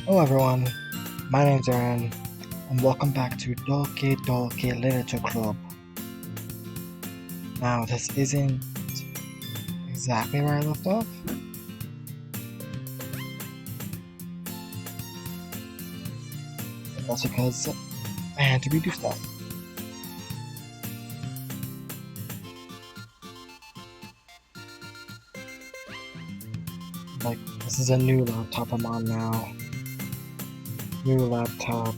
Hello everyone, my name's Aaron, and welcome back to Doki Literature Club. Now, this isn't exactly where I left off, but that's because I had to redo stuff. Like, this is a new laptop I'm on now. New laptop.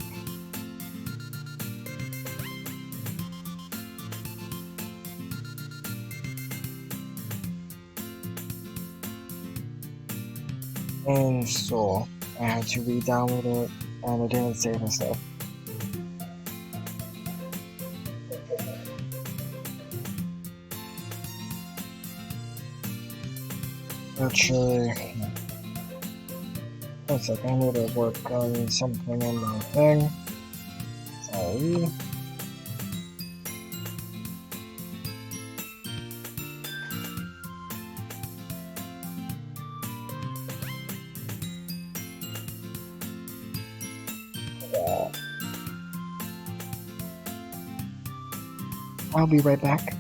And so, I had to re-download it, and it didn't save and stuff. Actually, one second, I need to work on something in my thing. Sorry. I'll be right back.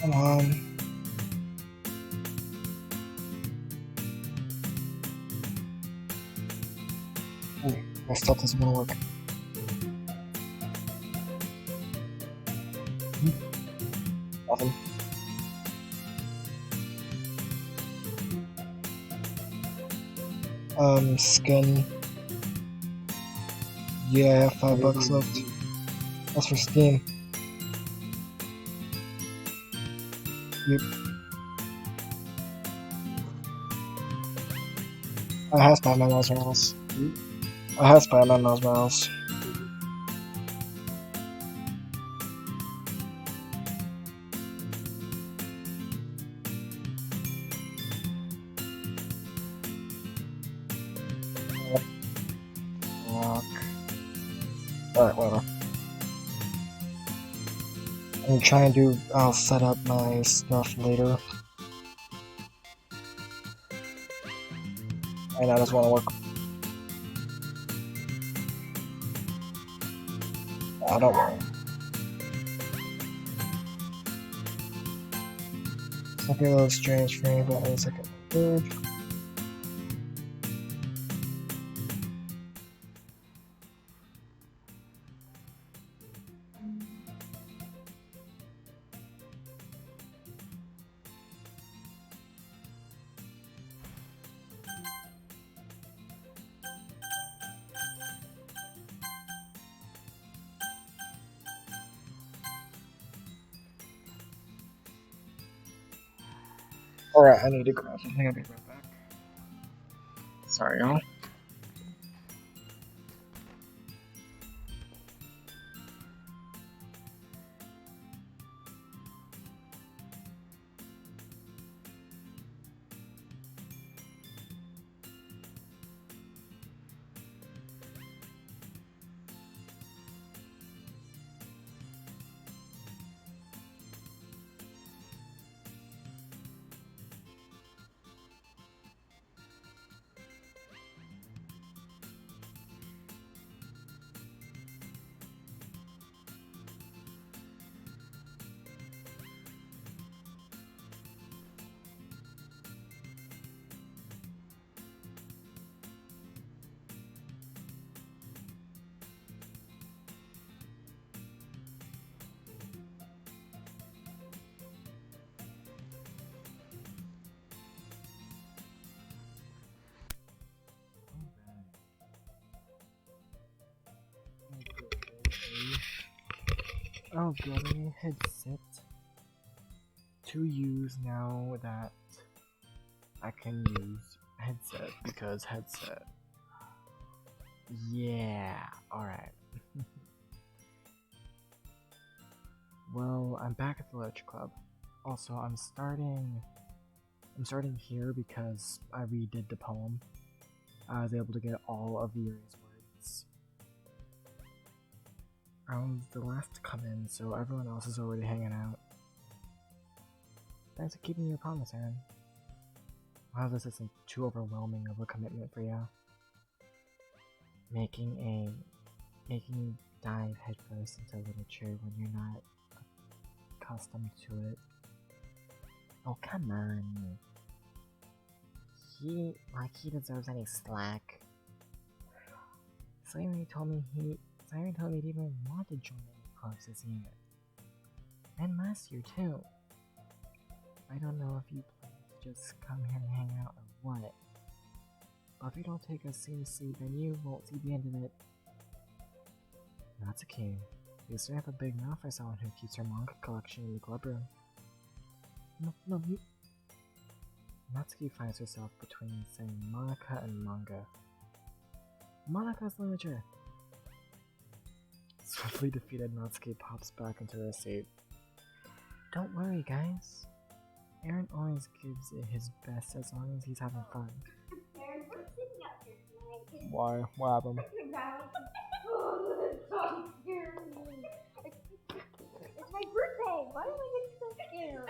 Come on. Oh, my stuff doesn't want to work. Nothing. Skin. Yeah, $5 left. That's for Steam. Yep. I have Spider-Man Miles Morales. I have Spider-Man Miles Morales. Alright, whatever. I'm trying to I'll set up my stuff later. And I just want to work. I don't worry. It's looking a little strange for me, but it's like a good. Alright, I need to grab something. I'll be right back. Sorry, y'all. I'll get a headset to use now that I can use headset because headset. Yeah, alright. Well, I'm back at the Literature Club. Also, I'm starting here because I redid the poem. I was able to get all of the erased words. I was the last to come in, so everyone else is already hanging out. Thanks for keeping your promise, Aaron. I hope this isn't too overwhelming of a commitment for you. Making you dive headfirst into literature when you're not accustomed to it. Oh, come on. He deserves any slack. Sayori told me he didn't even want to join any clubs this year. And last year too. I don't know if you plan to just come here and hang out or what. But if you don't take us seriously, then you won't see the end of it. Natsuki, you still have a big mouth for someone who keeps her manga collection in the club room. No, Natsuki finds herself between saying Monica and manga. Monica's literature! Swiftly defeated, Natsuki pops back into her seat. Don't worry, guys. Aaron always gives it his best as long as he's having fun. Aaron, we're sitting out here tonight. Why? What happened? Oh, that's so scary. It's my birthday. Why am I getting so scared?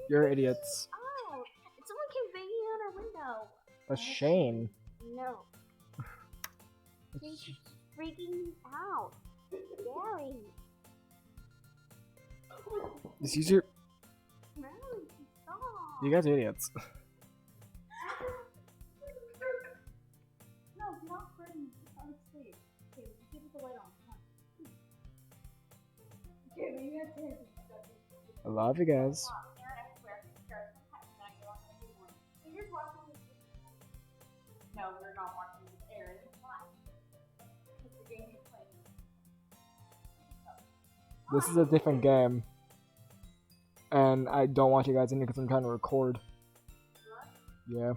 You're idiots. Oh, someone came banging on our window. A Shane. No. She's freaking me out. Scary. Just use your. No, stop. You guys are idiots. No, not friends. I'm asleep. Okay, keep the light on. Come on. Okay, maybe that's it. I love you guys. Aaron, I swear, if you start sometime tonight, you're not gonna do one. We're just watching this. No, we're not watching this. Aaron, it's fine. Because the game is playing. This is a different game. And I don't want you guys in here because I'm trying to record. What? Yeah.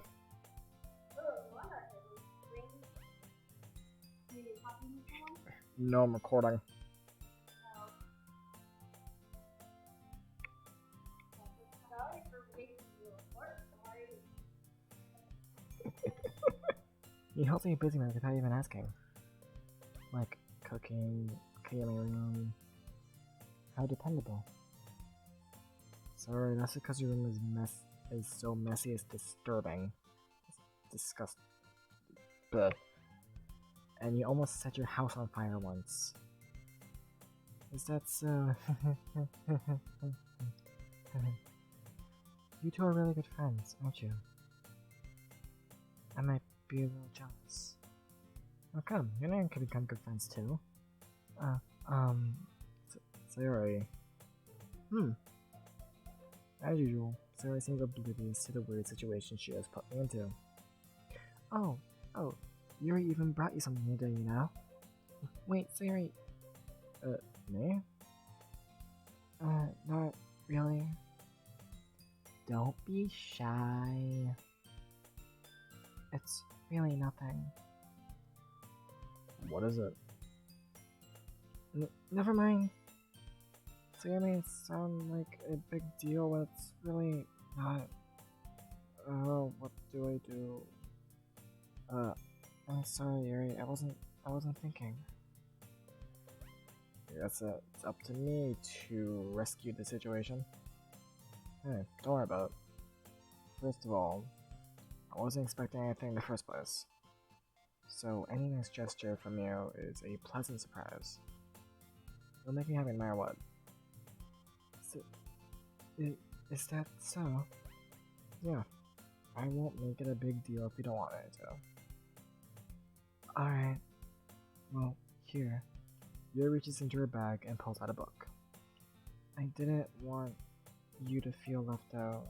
No, I'm recording. He helps me busy man without even asking. Like cooking, cleaning my room. How dependable. Sorry, that's because your room is so messy it's disturbing. It's disgusting. But and you almost set your house on fire once. Is that so? You two are really good friends, aren't you? I might be a little jealous. Oh come, you and Aaron could become good friends too. Sayori. As usual, Sayori seems oblivious to the weird situation she has put me into. Oh, Yuri even brought you something today, you know? Wait, Sayori. Me? Not really. Don't be shy. It's really nothing. What is it? Never mind. Sayori may sound like a big deal, but it's really not. Oh, what do I do? I'm sorry, Yuri. I wasn't thinking. I guess it's up to me to rescue the situation. Hey, don't worry about it. First of all, I wasn't expecting anything in the first place. So any nice gesture from you is a pleasant surprise. It'll make me happy no matter what. Is that so? Yeah. I won't make it a big deal if you don't want it to. Alright. Well, here. Yuri reaches into her bag and pulls out a book. I didn't want you to feel left out,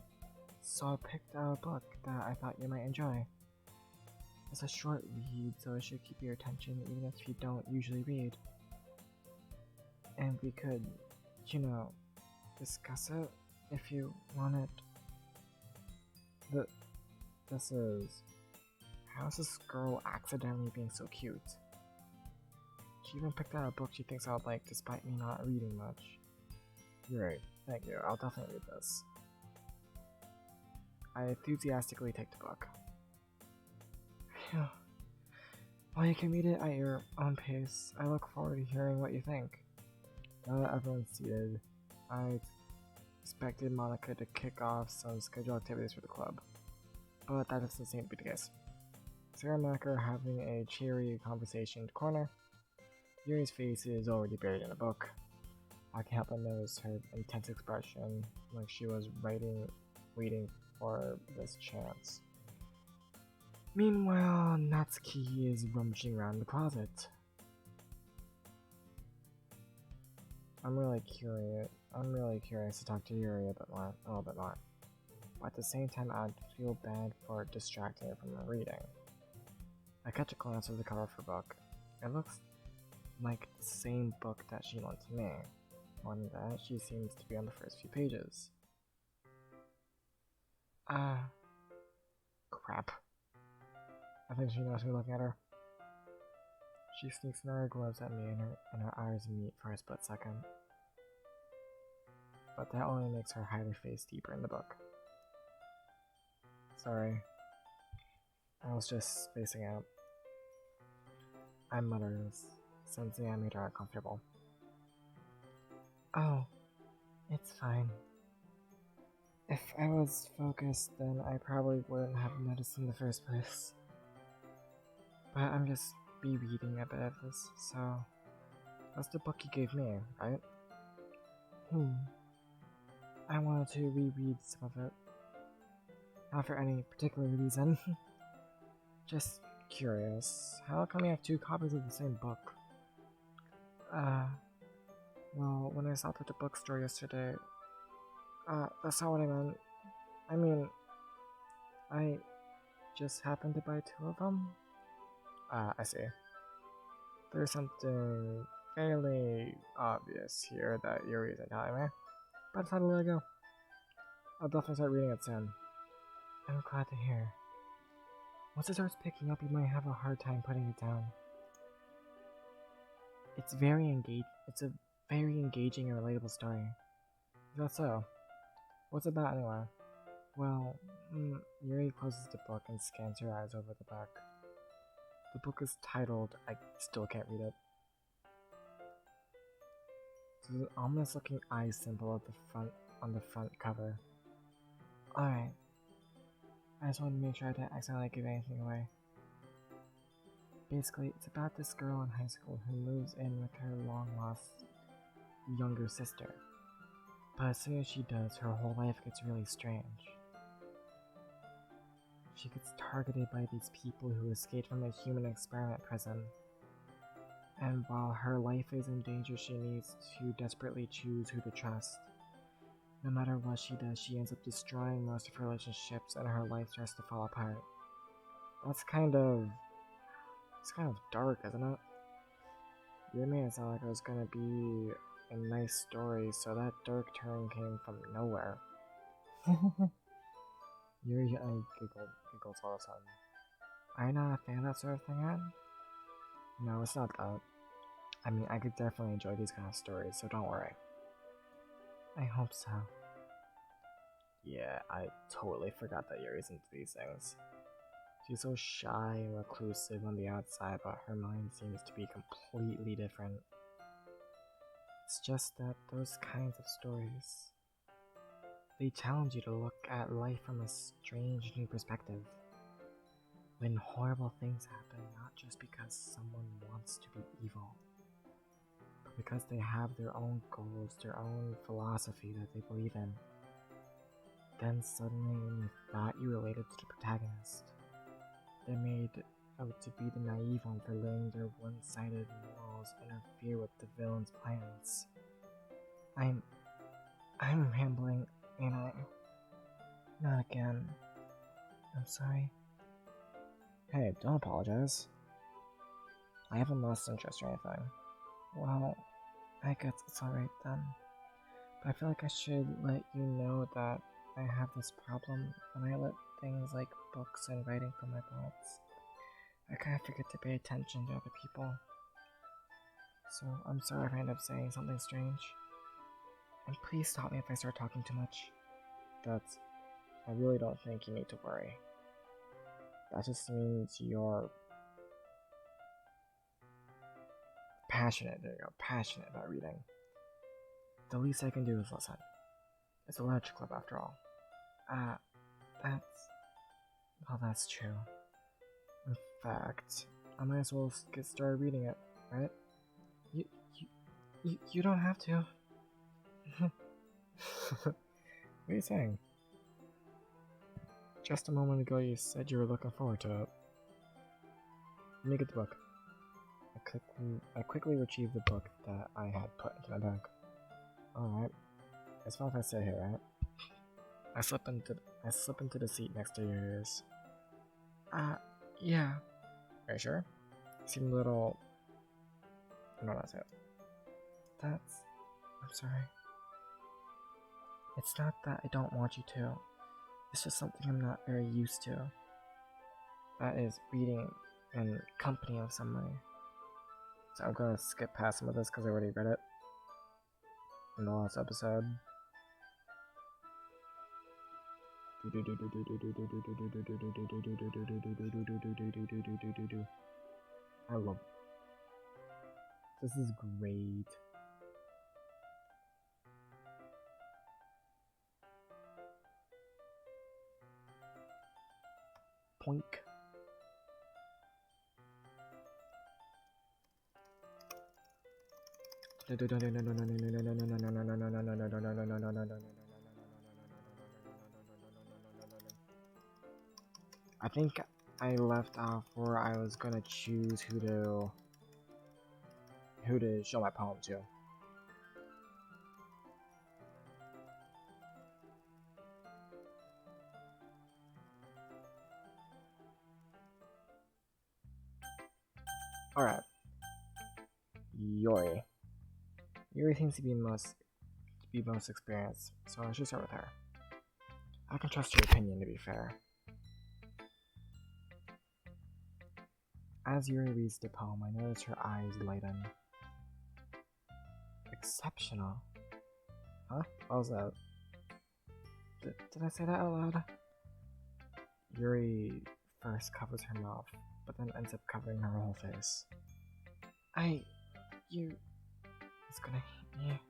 so I picked out a book that I thought you might enjoy. It's a short read, so it should keep your attention even if you don't usually read. And we could, discuss it if you wanted... The... This is... How's this girl accidentally being so cute? She even picked out a book she thinks I would like despite me not reading much. You're right. Thank you. I'll definitely read this. I enthusiastically take the book. Phew. While you can read it at your own pace, I look forward to hearing what you think. Now that everyone's seated, I expected Monica to kick off some scheduled activities for the club, but that doesn't seem to be the case. Sarah and Monica are having a cheery conversation in the corner. Yuri's face is already buried in a book. I can't help but notice her intense expression, like she was waiting for this chance. Meanwhile, Natsuki is rummaging around the closet. I'm really curious to talk to Yuri a little bit more. But at the same time, I'd feel bad for distracting her from her reading. I catch a glance of the cover of her book. It looks like the same book that she lent to me. More than that, she seems to be on the first few pages. Crap. I think she knows me looking at her. She sneaks another glimpse at me and her eyes meet for a split second. But that only makes her hide her face deeper in the book. Sorry. I was just spacing out. I mutter, sensing I made her uncomfortable. Oh, it's fine. If I was focused, then I probably wouldn't have noticed in the first place. But I'm just rereading a bit of this, so... That's the book you gave me, right? I wanted to reread some of it. Not for any particular reason. Just curious. How come you have two copies of the same book? Well, when I stopped at the bookstore yesterday... that's not what I meant. I mean... I just happened to buy two of them? I see. There's something fairly obvious here that Yuri isn't telling me, but I decided to let it go. I'll definitely start reading it soon. I'm glad to hear. Once it starts picking up, you might have a hard time putting it down. It's a very engaging and relatable story. Is that so? What's it about anyway? Well, Yuri closes the book and scans her eyes over the back. The book is titled, I still can't read it. There's an ominous looking eye symbol on the front cover. Alright. I just wanted to make sure I didn't accidentally give anything away. Basically, it's about this girl in high school who moves in with her long lost younger sister. But as soon as she does, her whole life gets really strange. She gets targeted by these people who escaped from a human experiment prison. And while her life is in danger, she needs to desperately choose who to trust. No matter what she does, she ends up destroying most of her relationships and her life starts to fall apart. It's kind of dark, isn't it? You made it sound like it was gonna be a nice story, so that dark turn came from nowhere. Yuri giggles all of a sudden. Are you not a fan of that sort of thing, Ed? No, it's not that. I mean, I could definitely enjoy these kind of stories, so don't worry. I hope so. Yeah, I totally forgot that Yuri's into these things. She's so shy and reclusive on the outside, but her mind seems to be completely different. It's just that those kinds of stories, they challenge you to look at life from a strange new perspective. When horrible things happen, not just because someone wants to be evil, but because they have their own goals, their own philosophy that they believe in. Then suddenly, when you thought you related to the protagonist, they're made out to be the naive one for letting their one-sided morals interfere with the villain's plans. I'm rambling, ain't I? Not again. I'm sorry. Hey, don't apologize. I haven't lost interest or anything. Well, I guess it's alright then. But I feel like I should let you know that I have this problem when I let things like books and writing fill my thoughts. I kind of forget to pay attention to other people. So I'm sorry if I end up saying something strange. And please stop me if I start talking too much. I really don't think you need to worry. That just means you're passionate. There you go, passionate about reading. The least I can do is listen. It's a literature club after all. That's true. In fact, I might as well get started reading it, right? You don't have to. What are you saying? Just a moment ago you said you were looking forward to it. Let me get the book. I quickly retrieved the book that I had put into my bag. Alright. As far as I sit here, right? I slip into the seat next to yours. Yeah. Are you sure? You seem a little... No, that's it. I'm sorry. It's not that I don't want you to. It's just something I'm not very used to. That is reading in company of somebody. So I'm gonna skip past some of this because I already read it in the last episode. I love it. This is great. Poink. I think I left off where I was gonna choose who to show my poem to. Alright. Yuri. Yuri seems to be most experienced, so I should start with her. I can trust your opinion, to be fair. As Yuri reads the poem, I notice her eyes lighten. Exceptional. Huh? What was that? Did I say that out loud? Yuri first covers her mouth, but then ends up covering her whole face. It's gonna hit me.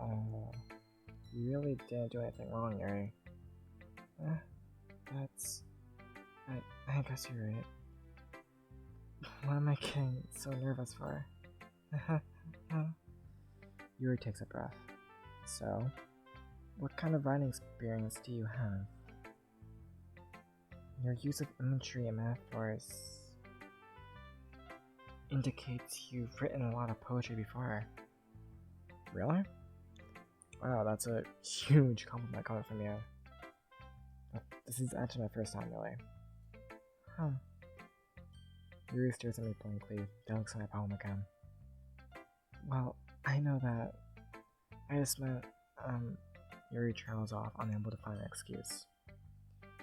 Oh, you really didn't do anything wrong, Yuri. I guess you're right. What am I getting so nervous for? Yuri takes a breath. So, what kind of writing experience do you have? Your use of imagery and metaphors indicates you've written a lot of poetry before. Really? Wow, that's a huge compliment coming from you. But this is actually my first time, really. Huh. Yuri stares at me blankly, then looks at my poem again. Well, I know that. I just meant, Yuri trails off, unable to find an excuse.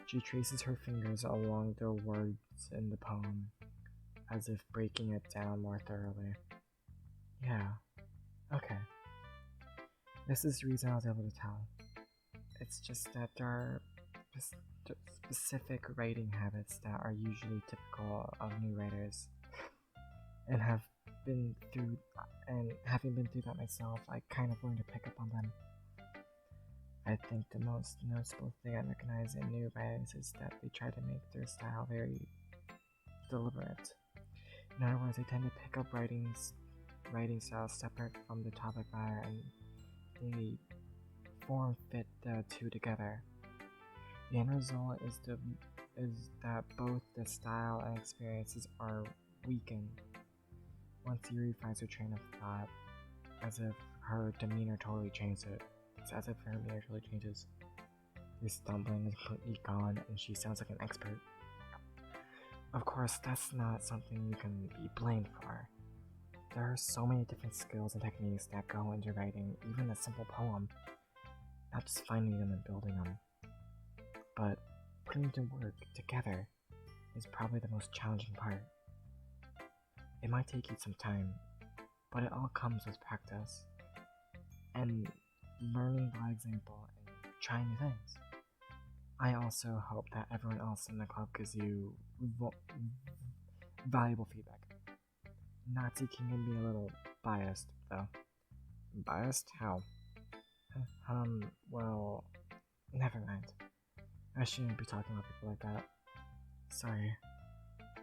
She traces her fingers along the words in the poem, as if breaking it down more thoroughly. Yeah, okay. This is the reason I was able to tell. It's just that there are specific writing habits that are usually typical of new writers, and having been through that myself, I kind of learned to pick up on them. I think the most noticeable thing I recognize in new writers is that they try to make their style very deliberate. In other words, they tend to pick up writing styles separate from the topic matter, and they form fit the two together. The end result is that both the style and experiences are weakened. Once Yuri finds her train of thought, as if her demeanor totally changes. Her stumbling is completely gone, and she sounds like an expert. Of course, that's not something you can be blamed for. There are so many different skills and techniques that go into writing even a simple poem, not just finding them and building them, but putting them to work together is probably the most challenging part. It might take you some time, but it all comes with practice and learning by example and trying new things. I also hope that everyone else in the club gives you valuable feedback. Natsuki can be a little biased, though. Biased? How? Well, never mind. I shouldn't be talking about people like that. Sorry.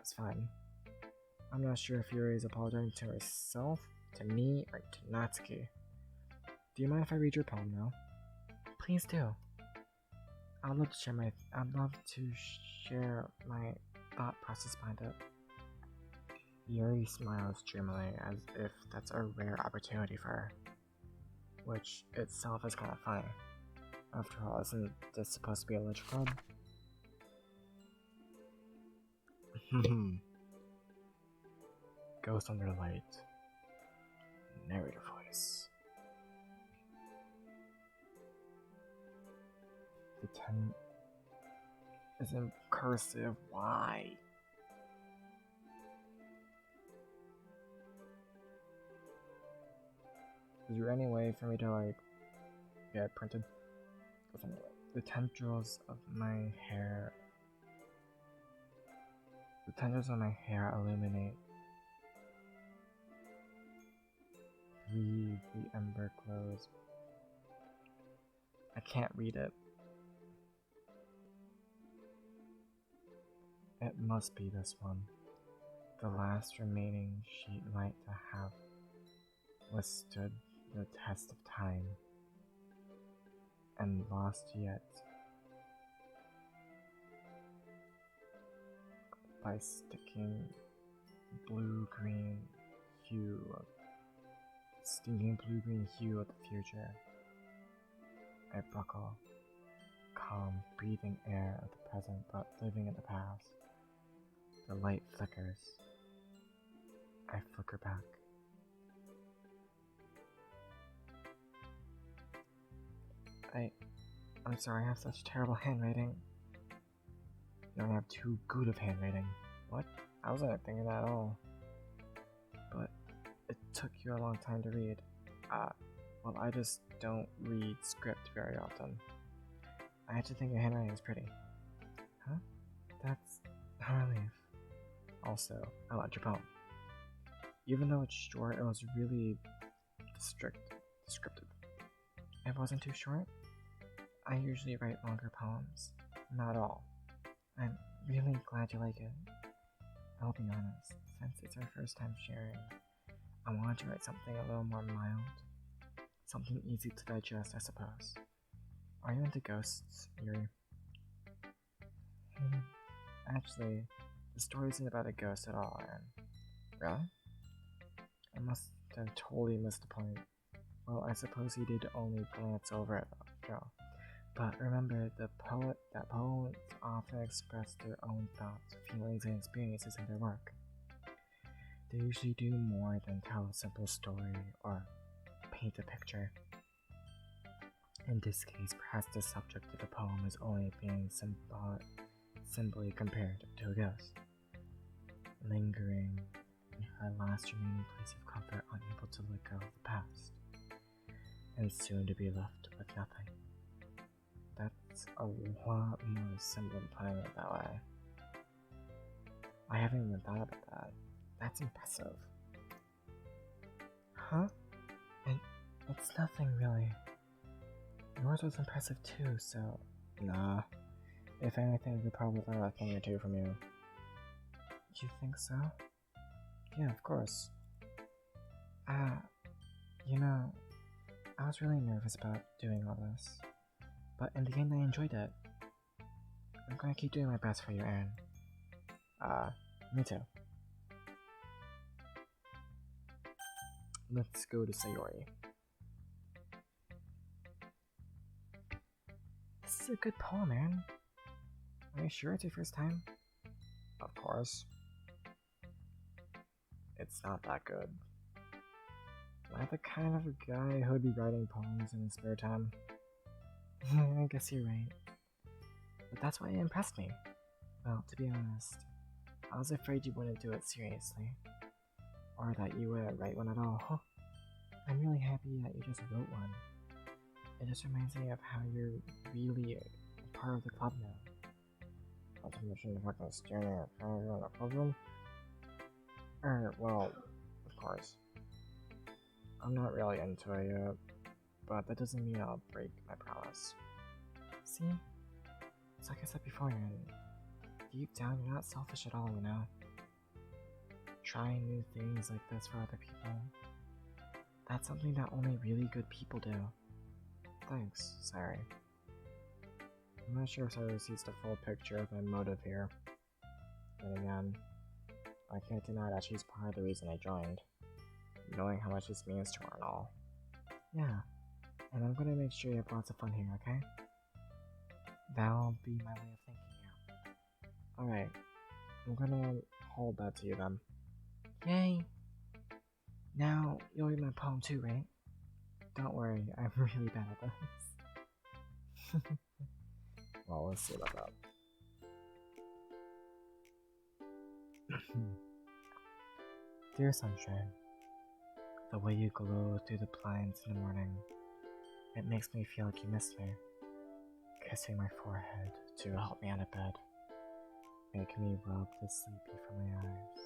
It's fine. I'm not sure if Yuri is apologizing to herself, to me, or to Natsuki. Do you mind if I read your poem now? Please do. I'd love to share my thought process behind it. Yuri smiles dreamily as if that's a rare opportunity for her, which itself is kind of funny. After all, isn't this supposed to be a lit club? Ghost under light. Narrator voice. The tent is in cursive. Why? Is there any way for me to get it printed? The tendrils of my hair. The tendrils of my hair illuminate. Read the ember glows. I can't read it. It must be this one. The last remaining sheet light to have withstood the test of time and lost yet by sticking blue-green hue of stinking blue-green hue of the future. I buckle, calm, breathing air of the present but living in the past. The light flickers. I flicker back. I'm sorry I have such terrible handwriting. You don't have too good of handwriting. What? I wasn't thinking that at all. But it took you a long time to read. Well, I just don't read script very often. I actually think your handwriting is pretty. Huh? That's a relief. Also, I liked your poem. Even though it's short, it was really descriptive. It wasn't too short. I usually write longer poems. Not all. I'm really glad you like it. I'll be honest, since it's our first time sharing, I wanted to write something a little more mild. Something easy to digest, I suppose. Are you into ghosts, Yuri? Actually, the story isn't about a ghost at all, Aaron. Really? I must have totally missed the point. Well, I suppose you did only glance over it after all. But remember, that poets often express their own thoughts, feelings, and experiences in their work. They usually do more than tell a simple story or paint a picture. In this case, perhaps the subject of the poem is only being simply compared to a ghost, lingering in her last remaining place of comfort, unable to let go of the past, and soon to be left with nothing. That's a lot more simple than putting it that way. I haven't even thought about that. That's impressive. Huh? It's nothing really. Yours was impressive too, so... Nah. If anything, we could probably learn a thing or two from you. You think so? Yeah, of course. You know, I was really nervous about doing all this. But in the end, I enjoyed it. I'm gonna keep doing my best for you, Aaron. Me too. Let's go to Sayori. This is a good poem, Aaron. Are you sure it's your first time? Of course. It's not that good. Am I the kind of guy who would be writing poems in his spare time? I guess you're right. But that's why it impressed me. Well, to be honest, I was afraid you wouldn't do it seriously. Or that you wouldn't write one at all. I'm really happy that you just wrote one. It just reminds me of how you're really a part of the club now. Not to mention the fact that I'm staring at in the club room. Well, of course. I'm not really into it yet, but that doesn't mean I'll break my promise. See? It's like I said before, deep down you're not selfish at all, you know? Trying new things like this for other people. That's something that only really good people do. Thanks, sorry. I'm not sure if Sarah sees the full picture of my motive here. And again, I can't deny that she's part of the reason I joined. Knowing how much this means to her and all. Yeah, and I'm gonna make sure you have lots of fun here, okay? That'll be my way of thinking now. Alright, I'm gonna hold that to you then. Yay! Now, you'll read my poem too, right? Don't worry, I'm really bad at this. Well, let's see about that. Dear Sunshine, the way you glow through the blinds in the morning, it makes me feel like you miss me. Kissing my forehead to help me out of bed, making me rub the sleepy from my eyes.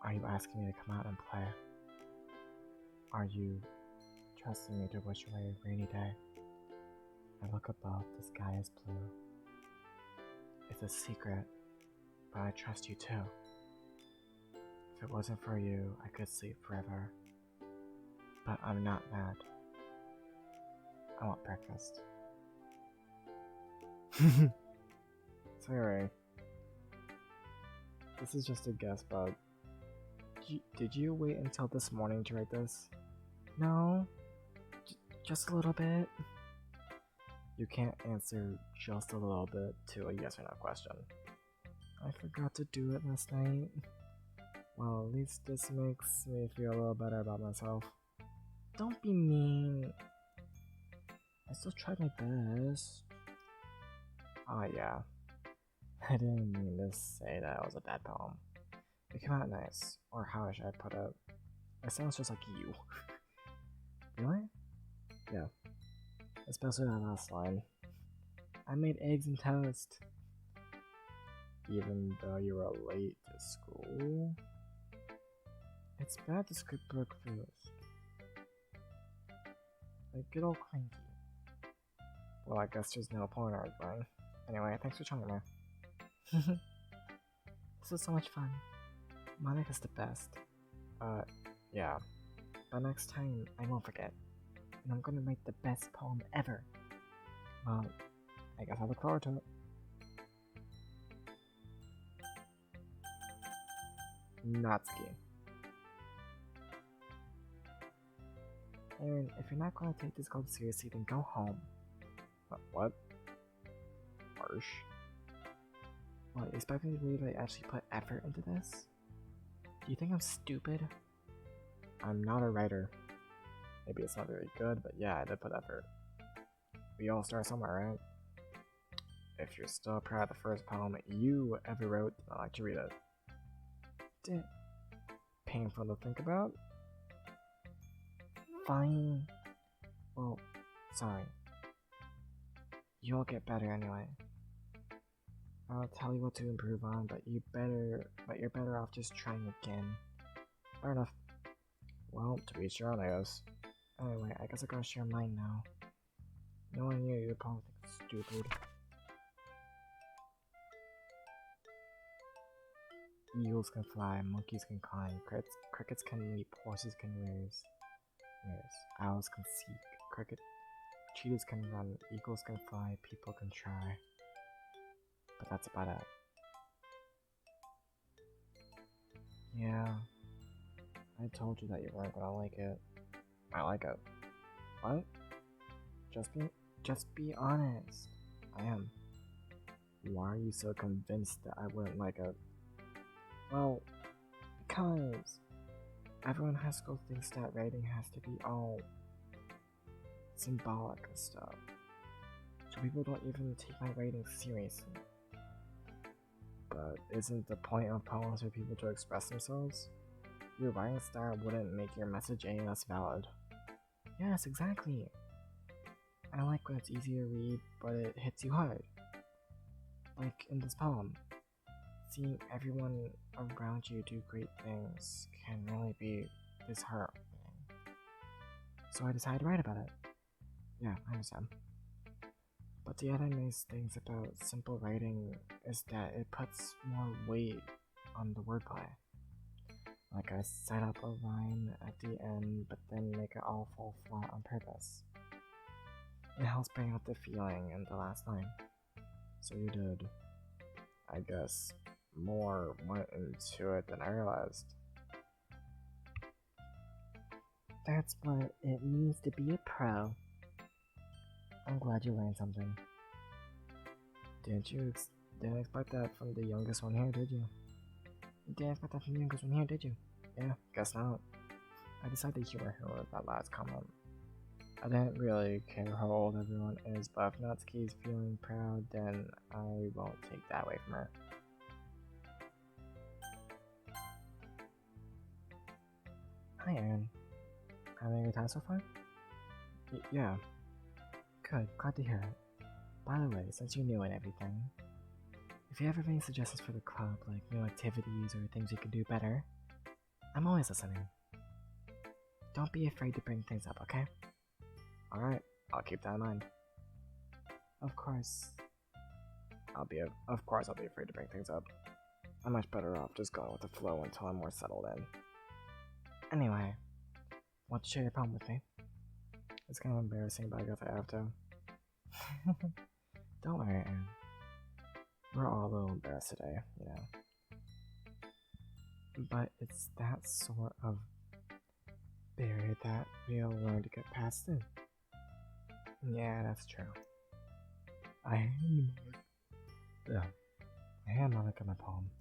Are you asking me to come out and play? Are you trusting me to wish away a rainy day? I look above, the sky is blue. It's a secret, but I trust you too. If it wasn't for you, I could sleep forever. But I'm not mad. I want breakfast. Sorry. This is just a guess, but did you wait until this morning to write this? No, just a little bit. You can't answer just a little bit to a yes or no question. I forgot to do it last night. Well, at least this makes me feel a little better about myself. Don't be mean. I still tried my best. Oh yeah. I didn't mean to say that it was a bad poem. It came out nice, or how should I put it? It sounds just like you. Really? Yeah. Especially that last line. I made eggs and toast. Even though you were late to school? It's bad to skip breakfast. Like, good old cranky. Well, I guess there's no point arguing. Anyway, thanks for joining me. This was so much fun. Monica's the best. Yeah. But next time, I won't forget. And I'm gonna write the best poem ever. Well, I guess I look forward to it. Natsuki. Aaron, if you're not gonna take this club seriously, then go home. What? Harsh. What, you expect me to believe I actually put effort into this? Do you think I'm stupid? I'm not a writer. Maybe it's not very good, but yeah, I did put effort. We all start somewhere, right? If you're still proud of the first poem you ever wrote, I'd like to read it. Painful to think about? Fine. Well, sorry. You'll get better anyway. I'll tell you what to improve on, but you're better off just trying again. Fair enough. Well, to each your own, I guess. Anyway, I guess I gotta share mine now. Knowing you'd probably think it's stupid. Eagles can fly, monkeys can climb, crickets can leap, horses can race, owls can seek, cheetahs can run, eagles can fly, people can try. But that's about it. Yeah, I told you that you weren't gonna like it. I like it. What? Just be honest. I am. Why are you so convinced that I wouldn't like it? Well, because Everyone in high school thinks that writing has to be all symbolic and stuff. So people don't even take my writing seriously. But isn't the point of poems for people to express themselves? Your writing style wouldn't make your message any less valid. Yes, exactly. I like when it's easy to read, but it hits you hard. Like in this poem, seeing everyone around you do great things can really be disheartening. So I decided to write about it. Yeah, I understand. But the other nice things about simple writing is that it puts more weight on the wordplay. Like I set up a rhyme at the end, but then make it all fall flat on purpose. It helps bring out the feeling in the last line. So you did, I guess, more went into it than I realized. That's what it means to be a pro. I'm glad you learned something. Didn't expect that from the youngest one here, did you? You didn't expect that from the youngest one here, did you? Yeah, guess not. I decided to humor her with that last comment. I didn't really care how old everyone is, but if Natsuki's feeling proud, then I won't take that away from her. Hi, Aaron. Having a good time so far? Yeah. Good, glad to hear it. By the way, since you're new and everything, if you have any suggestions for the club, like new activities or things you could do better, I'm always listening. Don't be afraid to bring things up, okay? Alright, I'll keep that in mind. Of course I'll be afraid to bring things up. I'm much better off just going with the flow until I'm more settled in. Anyway, want to share your poem with me? It's kind of embarrassing, but I guess I have to. Don't worry, Aaron. We're all a little embarrassed today, you know. But it's that sort of barrier that we'll learn to get past it. Yeah, that's true. I am Monica in my poem.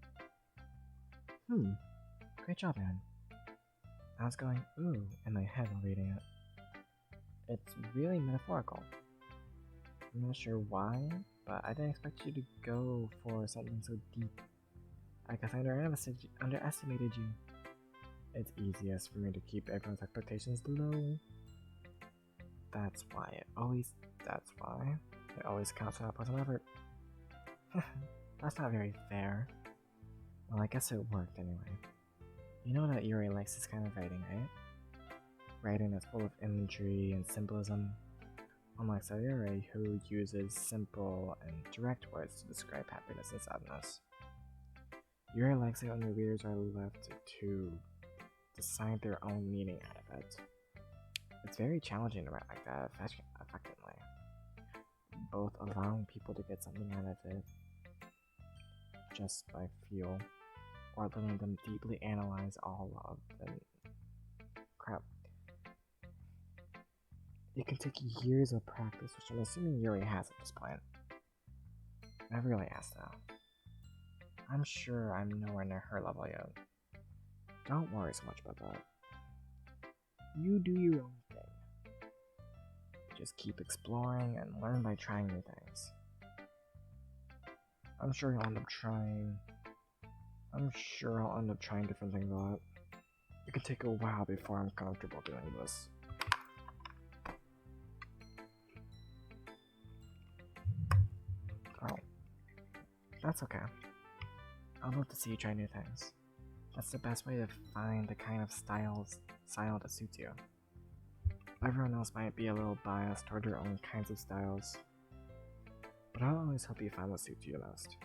Great job, Aaron. I was going ooh in my head while reading it. It's really metaphorical. I'm not sure why, but I didn't expect you to go for something so deep. I guess I underestimated you. It's easiest for me to keep everyone's expectations low. That's why it always counts for that personal effort. That's not very fair. Well, I guess it worked anyway. You know that Yuri likes this kind of writing, right? Writing that's full of imagery and symbolism. Unlike Sayuri, who uses simple and direct words to describe happiness and sadness. Yuri likes it when the readers are left to decide their own meaning out of it. It's very challenging to write like that effectively, both allowing people to get something out of it just by feel, or letting them deeply analyze all of the crap. It can take years of practice, which I'm assuming Yuri has at this point. I never really asked though. I'm sure I'm nowhere near her level yet. Don't worry so much about that. You do your own thing. Just keep exploring and learn by trying new things. I'm sure I'll end up trying different things a lot. It could take a while before I'm comfortable doing this. Oh, that's okay. I'd love to see you try new things. That's the best way to find the kind of style that suits you. Everyone else might be a little biased toward their own kinds of styles, but I'll always help you find what suits you the most.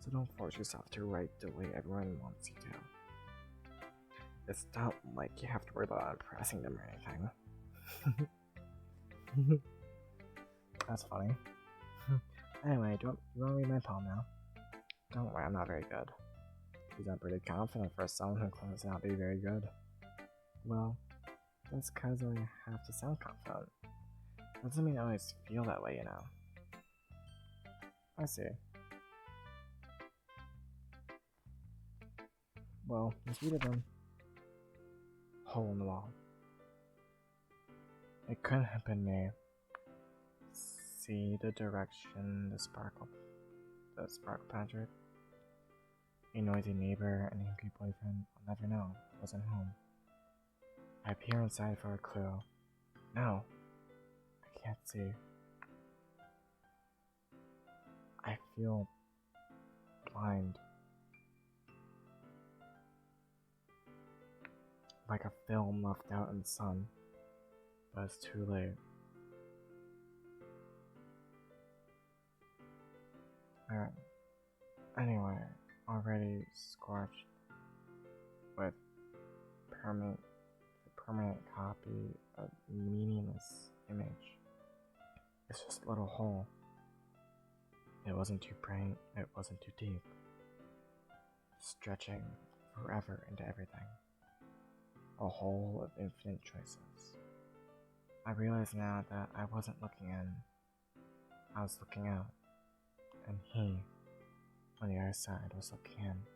So don't force yourself to write the way everyone wants you to. It's not like you have to worry about impressing them or anything. That's funny. Anyway, you want to read my poem now? Don't worry, I'm not very good. Because I'm pretty confident for someone who claims to not be very good. Well, that's because I have to sound confident. Doesn't mean I always feel that way, you know. I see. Well, let's read it then. hole in the wall. It couldn't have been me. See the direction the sparkle penetrated? A noisy neighbor and angry boyfriend I'll never know wasn't home. I peer inside for a clue. No, I can't see. I feel blind. Like a film left out in the sun, but it's too late. Anyway, already scorched with permanent copy of meaningless image. It's just a little hole. It wasn't too bright, it wasn't too deep. Stretching forever into everything. A hole of infinite choices. I realize now that I wasn't looking in. I was looking out. And he, on the other side, was looking in.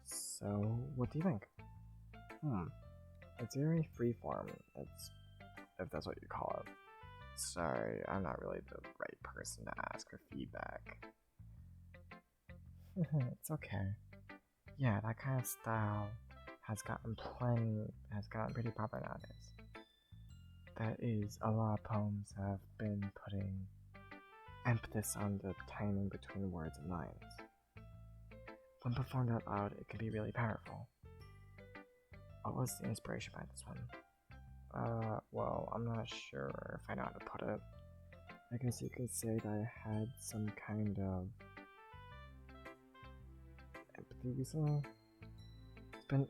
So, what do you think? It's very freeform. It's, if that's what you call it. Sorry, I'm not really the right person to ask for feedback. It's okay. Yeah, that kind of style has gotten pretty popular nowadays. That is, a lot of poems have been putting emphasis on the timing between words and lines. When performed out loud, it can be really powerful. What was the inspiration behind this one? Well, I'm not sure if I know how to put it. I guess you could say that I had some kind of empathy recently. It's been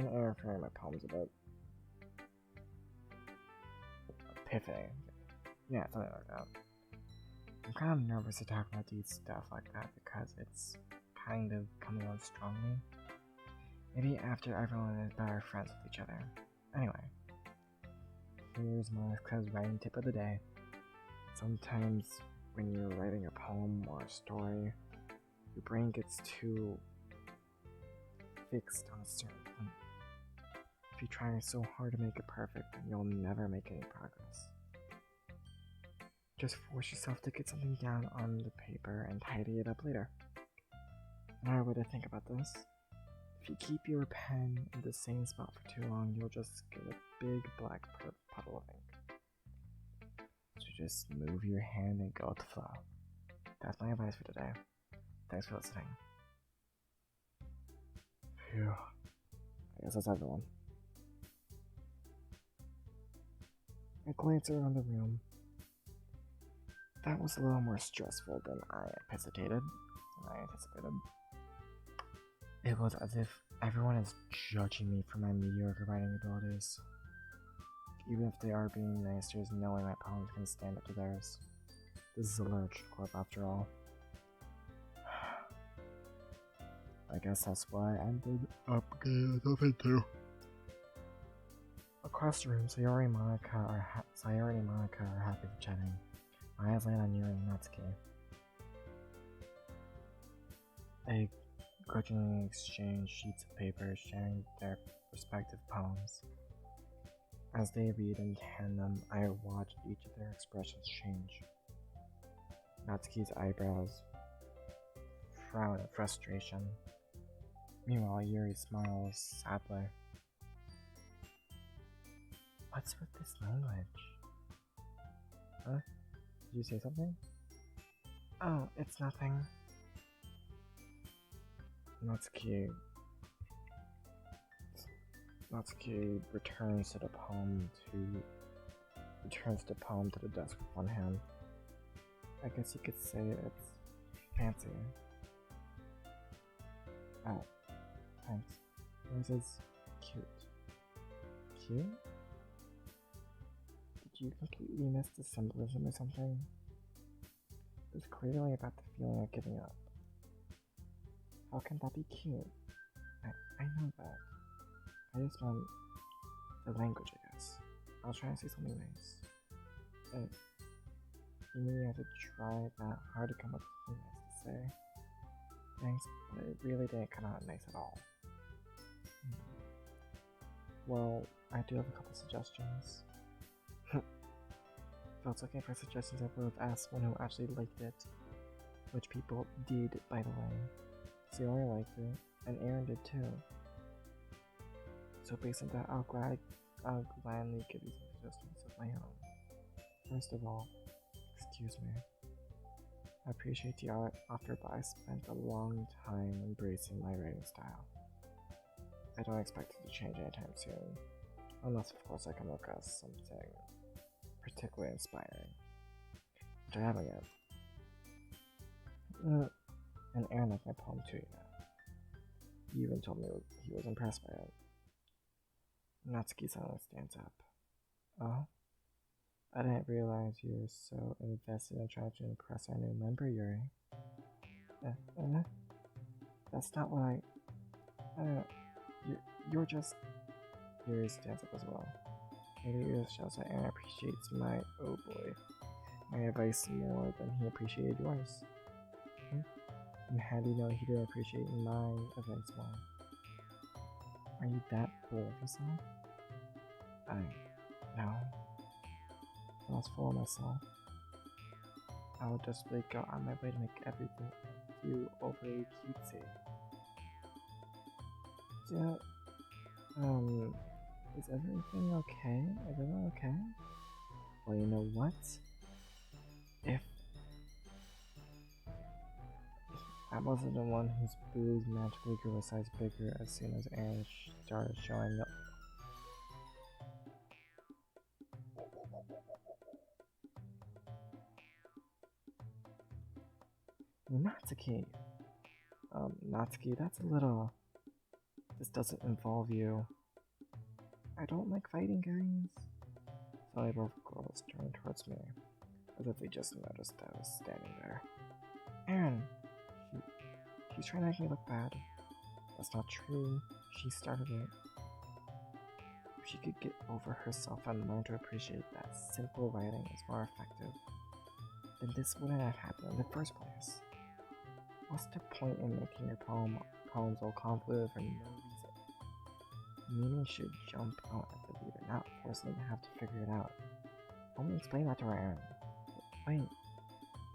interfering my poems a bit. Epiphany. Yeah, something like that. I'm kind of nervous to talk about these stuff like that because it's kind of coming on strongly. Maybe after everyone is better friends with each other. Anyway, here's Monica's writing tip of the day. Sometimes when you're writing a poem or a story, your brain gets too fixed on a certain point. If you try so hard to make it perfect, then you'll never make any progress. Just force yourself to get something down on the paper and tidy it up later. Another way to think about this: if you keep your pen in the same spot for too long, you'll just get a big black puddle of ink. So just move your hand and go with the flow. That's my advice for today. Thanks for listening. Phew. I guess that's everyone. I glance around the room. That was a little more stressful than I anticipated. It was as if everyone is judging me for my mediocre writing abilities. Even if they are being nice, there's no way my poems can stand up to theirs. This is a literature club after all. I guess that's why I ended up getting myself into. Across the room, Sayori and Monica are happy for chatting. My eyes land on Yuri and Natsuki. They grudgingly exchange sheets of paper, sharing their respective poems. As they read in tandem, I watch each of their expressions change. Natsuki's eyebrows frown in frustration. Meanwhile, Yuri smiles sadly. What's with this language? Huh? Did you say something? Oh, it's nothing. Natsuki returns the poem to the desk with one hand. I guess you could say it's fancy. Oh, thanks. Yours is cute. Cute? Did you completely miss the symbolism or something? It was clearly about the feeling of giving up. How can that be cute? I know that. I just meant the language, I guess. I was trying to say something nice. But you mean you had to try that hard to come up with something nice to say? Thanks, but it really didn't come out nice at all. Well, I do have a couple suggestions. If I was looking for suggestions, I would have asked one who actually liked it. Which people did, by the way. Ciara liked it, and Aaron did too. So based on that, I'll gladly give you some suggestions of my own. First of all, excuse me. I appreciate the offer, but I spent a long time embracing my writing style. I don't expect it to change anytime soon, unless of course I come across something particularly inspiring, which I haven't yet. And Aaron liked my poem too, you know. He even told me he was impressed by it. Natsuki suddenly stands up. Oh? I didn't realize you were so invested in trying to impress our new member, Yuri. That's not what I don't know. You're just... Yuri stands up as well. Maybe it just shows that Aaron appreciates my... Oh boy. My advice more than he appreciated yours. And how do you know he didn't appreciate my advice more? Are you that full of yourself? No. If I was full of myself, I would just go on my way to make everything too overly cutesy. Yeah, is everything okay? Is everything okay? Well, you know what? If I wasn't the one whose boobs magically grew a size bigger as soon as Aaron started showing up. Natsuki. Natsuki, that's a little... This doesn't involve you. I don't like fighting, guys. Suddenly both girls turned towards me, as if they just noticed I was standing there. Aaron! She's trying to make me look bad. That's not true. She started it. If she could get over herself and learn to appreciate that simple writing is more effective, then this wouldn't have happened in the first place. What's the point in making your poems all convoluted for no reason? Meaning should jump out at the reader, not force them to have to figure it out. Let me explain that to her, Aaron. Wait,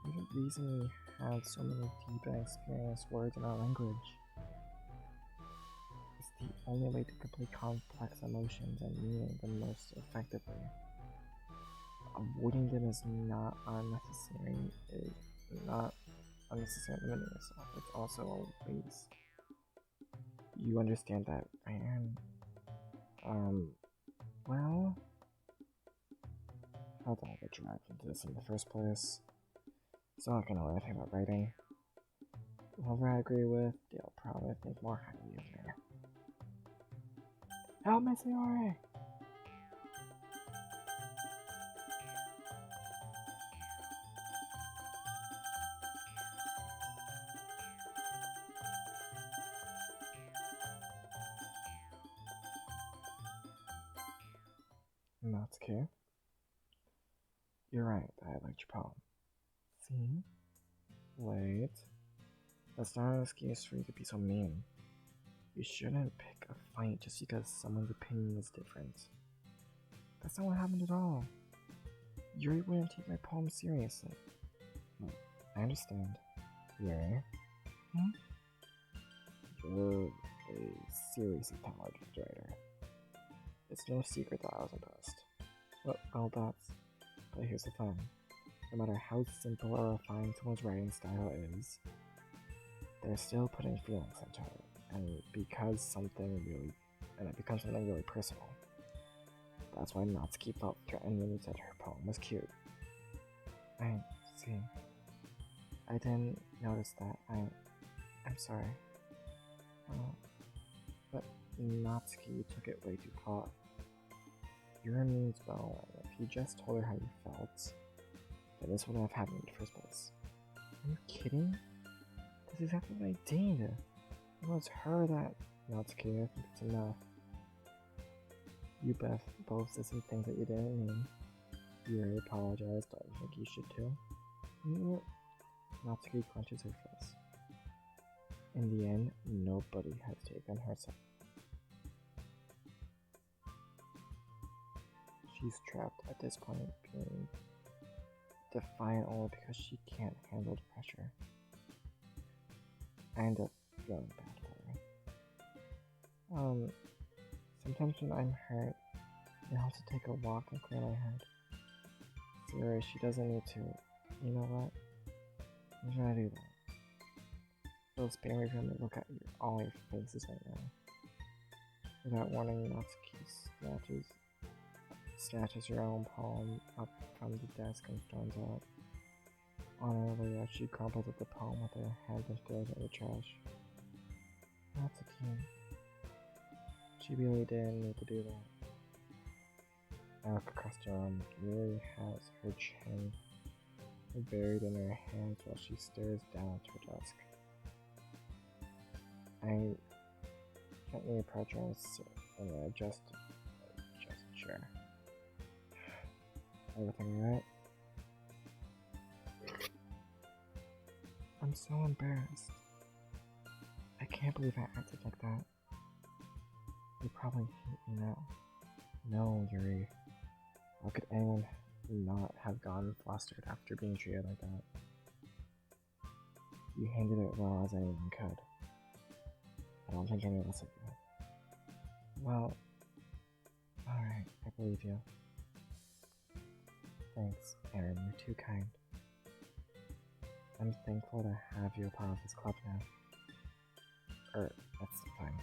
there's a reason we have so many deep and experienced words in our language. It's the only way to complete complex emotions and meaning the most effectively. Avoiding them is not unnecessary. Limiting yourself. It's also a waste. You understand that, Aaron? Well, how did I get dragged into this in the first place? It's not gonna know anything about writing. Whoever I agree with, they'll probably think more highly of me. Help me, Ciara! Natsuki, you're right, I liked your poem. See? Wait. That's not an excuse for you to be so mean. You shouldn't pick a fight just because someone's opinion is different. That's not what happened at all. Yuri wouldn't take my poem seriously. I understand. Yuri? You're a serious intelligent writer. It's no secret that I was impressed. But here's the thing. No matter how simple or refined someone's writing style is, they're still putting feelings into it, and it becomes something really personal. That's why Natsuki felt threatened when you said her poem was cute. I see. I didn't notice that. I'm sorry. But Natsuki took it way too far. Yuri means well, and if you just told her how you felt, then this wouldn't have happened in the first place. Are you kidding? That's exactly what I did. It was her that... Natsuki, I think it's enough. You both said some things that you didn't mean. Yuri apologized, I think you should too. Natsuki clenches her fist. In the end, nobody had taken her side. she's trapped at this point, being defiant only because she can't handle the pressure. I end up feeling bad for her. Sometimes when I'm hurt, it helps to take a walk and clear my head. Sarah, she doesn't need to. You know what? I'm gonna do that. It'll spare me from to look at all your faces right now. Without warning, Natsuki snatches her own palm up from the desk and storms out. On her way out, she crumples up the palm with her hand and throws it in the trash. Natsuki. She really didn't need to do that. I look across the room. Yuri has her chin buried in her hands while she stares down at her desk. I gently approach her and adjust the chair. Everything alright? I'm so embarrassed. I can't believe I acted like that. You probably hate me now. No, Yuri. How could anyone not have gotten flustered after being treated like that? You handled it well as anyone could. I don't think any of us would do it. Well, alright, I believe you. Thanks, Aaron, you're too kind. I'm thankful to have you a part of this club now. That's fine.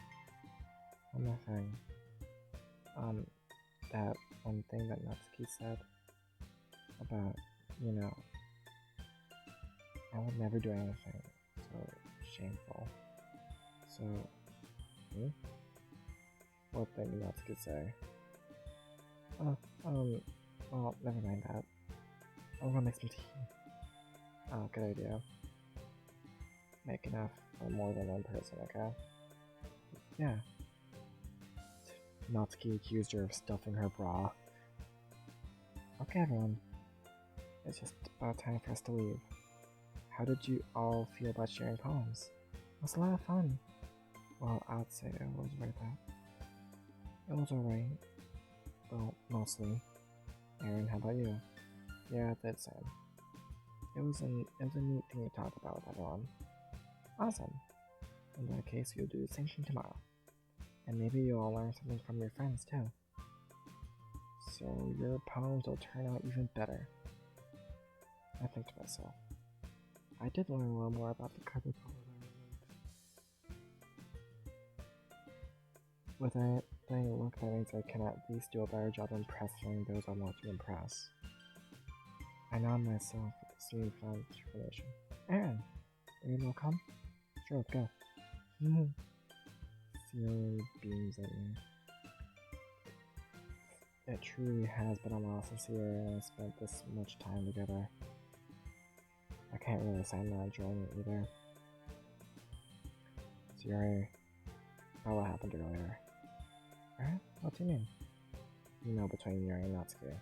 One more thing. That one thing that Natsuki said about, I would never do anything so shameful. So, what thing did Natsuki say? Well, never mind that. I'm gonna make some tea. Oh, good idea. Make enough for more than one person, okay? Yeah. Natsuki accused her of stuffing her bra. Okay, everyone. It's just about time for us to leave. How did you all feel about sharing poems? It was a lot of fun. Well, I'd say it was worth it. It was alright. Well, mostly. Aaron, how about you? Yeah, that's it. It was a neat thing to talk about with everyone. Awesome. In that case, you'll do the same thing tomorrow. And maybe you'll all learn something from your friends, too. So your poems will turn out even better. I think to myself. I did learn a little more about the cover poem I With that look, that means I can at least do a better job impressing those I want to impress. I nod myself with this newfound determination. Aaron, are you gonna come? Sure, let's go. Sierra beams at me. It truly has been a while since Sierra and I spent this much time together. I can't really say I'm not enjoying it either. Sierra, about what happened earlier. What do you mean? You know, between Yuri and Natsuki.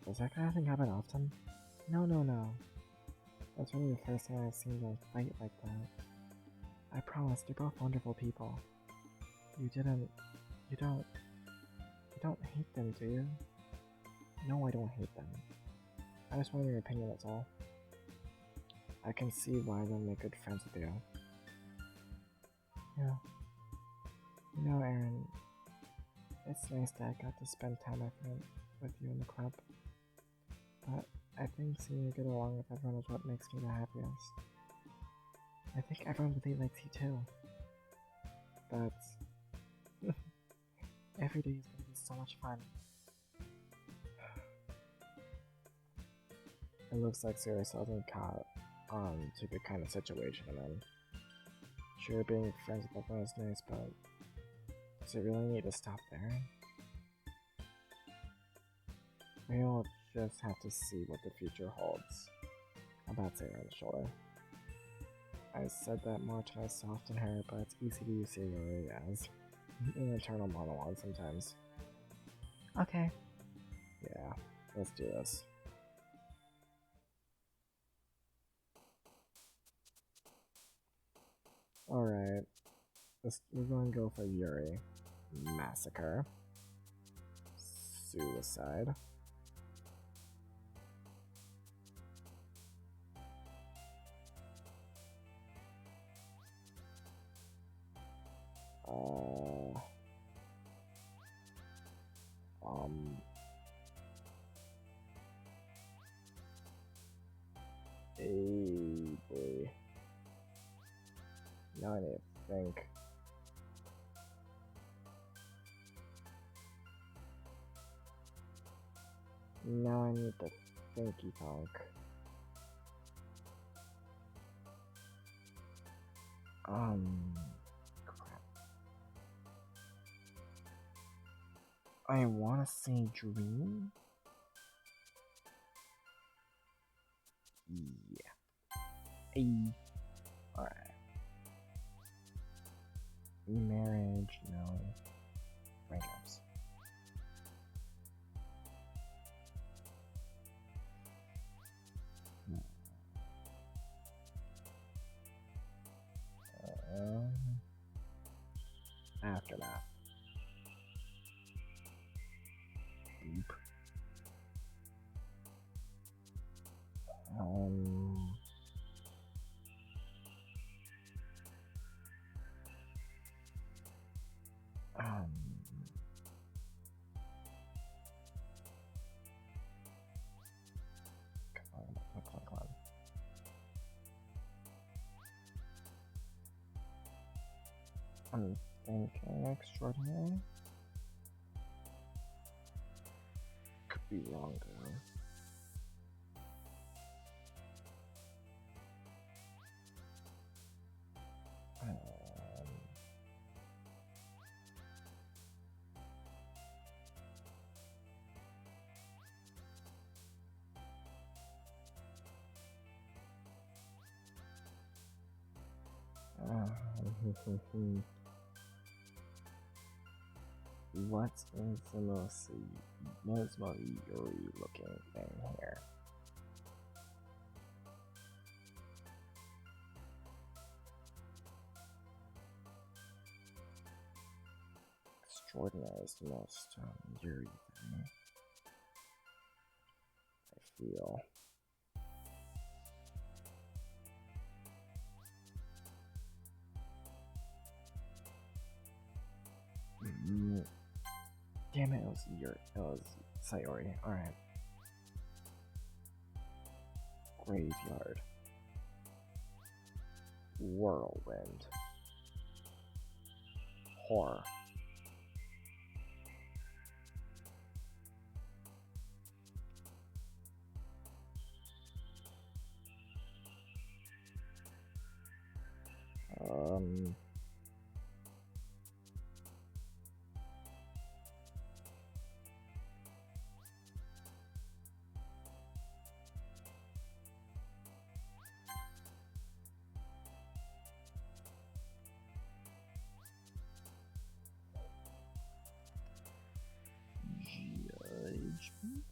Does that kind of thing happen often? No. That's really the first time I've seen them fight like that. I promise, they're both wonderful people. You don't hate them, do you? No, I don't hate them. I just wanted your opinion, that's all. I can see why they'll make good friends with you. Yeah. You know, Aaron, it's nice that I got to spend time with you in the club. But I think seeing you get along with everyone is what makes me the happiest. I think everyone really likes you too. But every day is gonna be so much fun. It looks like Sarah hasn't caught on to the kind of situation I'm in. Sure, being friends with everyone is nice, but does it really need to stop there? We'll just have to see what the future holds. About Sarah on the shoulder. I said that more to myself than her, but it's easy to use Yuri as an internal monologue sometimes. Okay. Yeah, let's do this. Alright, we're going to go for Yuri. Massacre. suicide. Hey boy. Now I need to think. Now I need to thinky thunk. Crap. I wanna say dream? Yeah. Hey. Alright. Marriage, no. Breakups. Aftermath. Oop. Come on. I'm thinking extraordinary. Could be wrong though. What is the most eerie looking thing here? Extraordinary is the most eerie thing. I feel. Damn it, it was Sayori. Alright. Graveyard. Whirlwind. Horror. Judgment?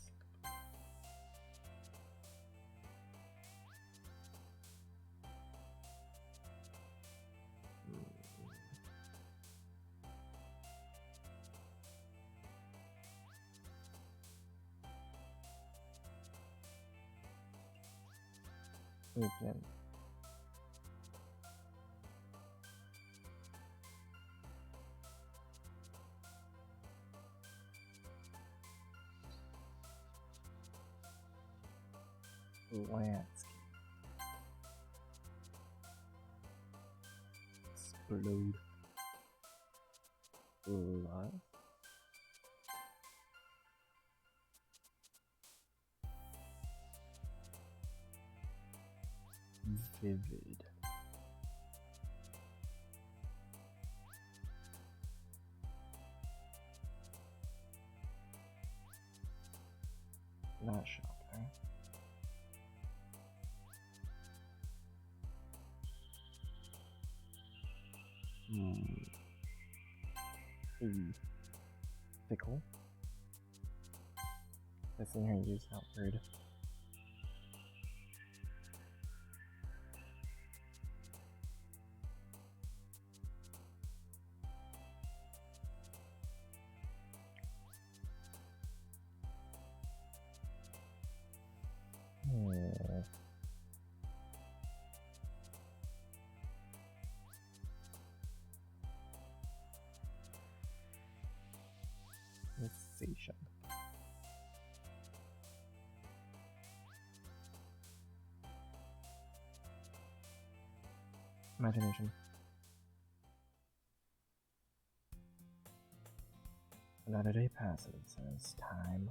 Open. Landscape. Explode. Love. Vivid. Not shopping. Fickle. Listen here, use that word. Hmm. Sensation. Imagination. Another day passes and it's time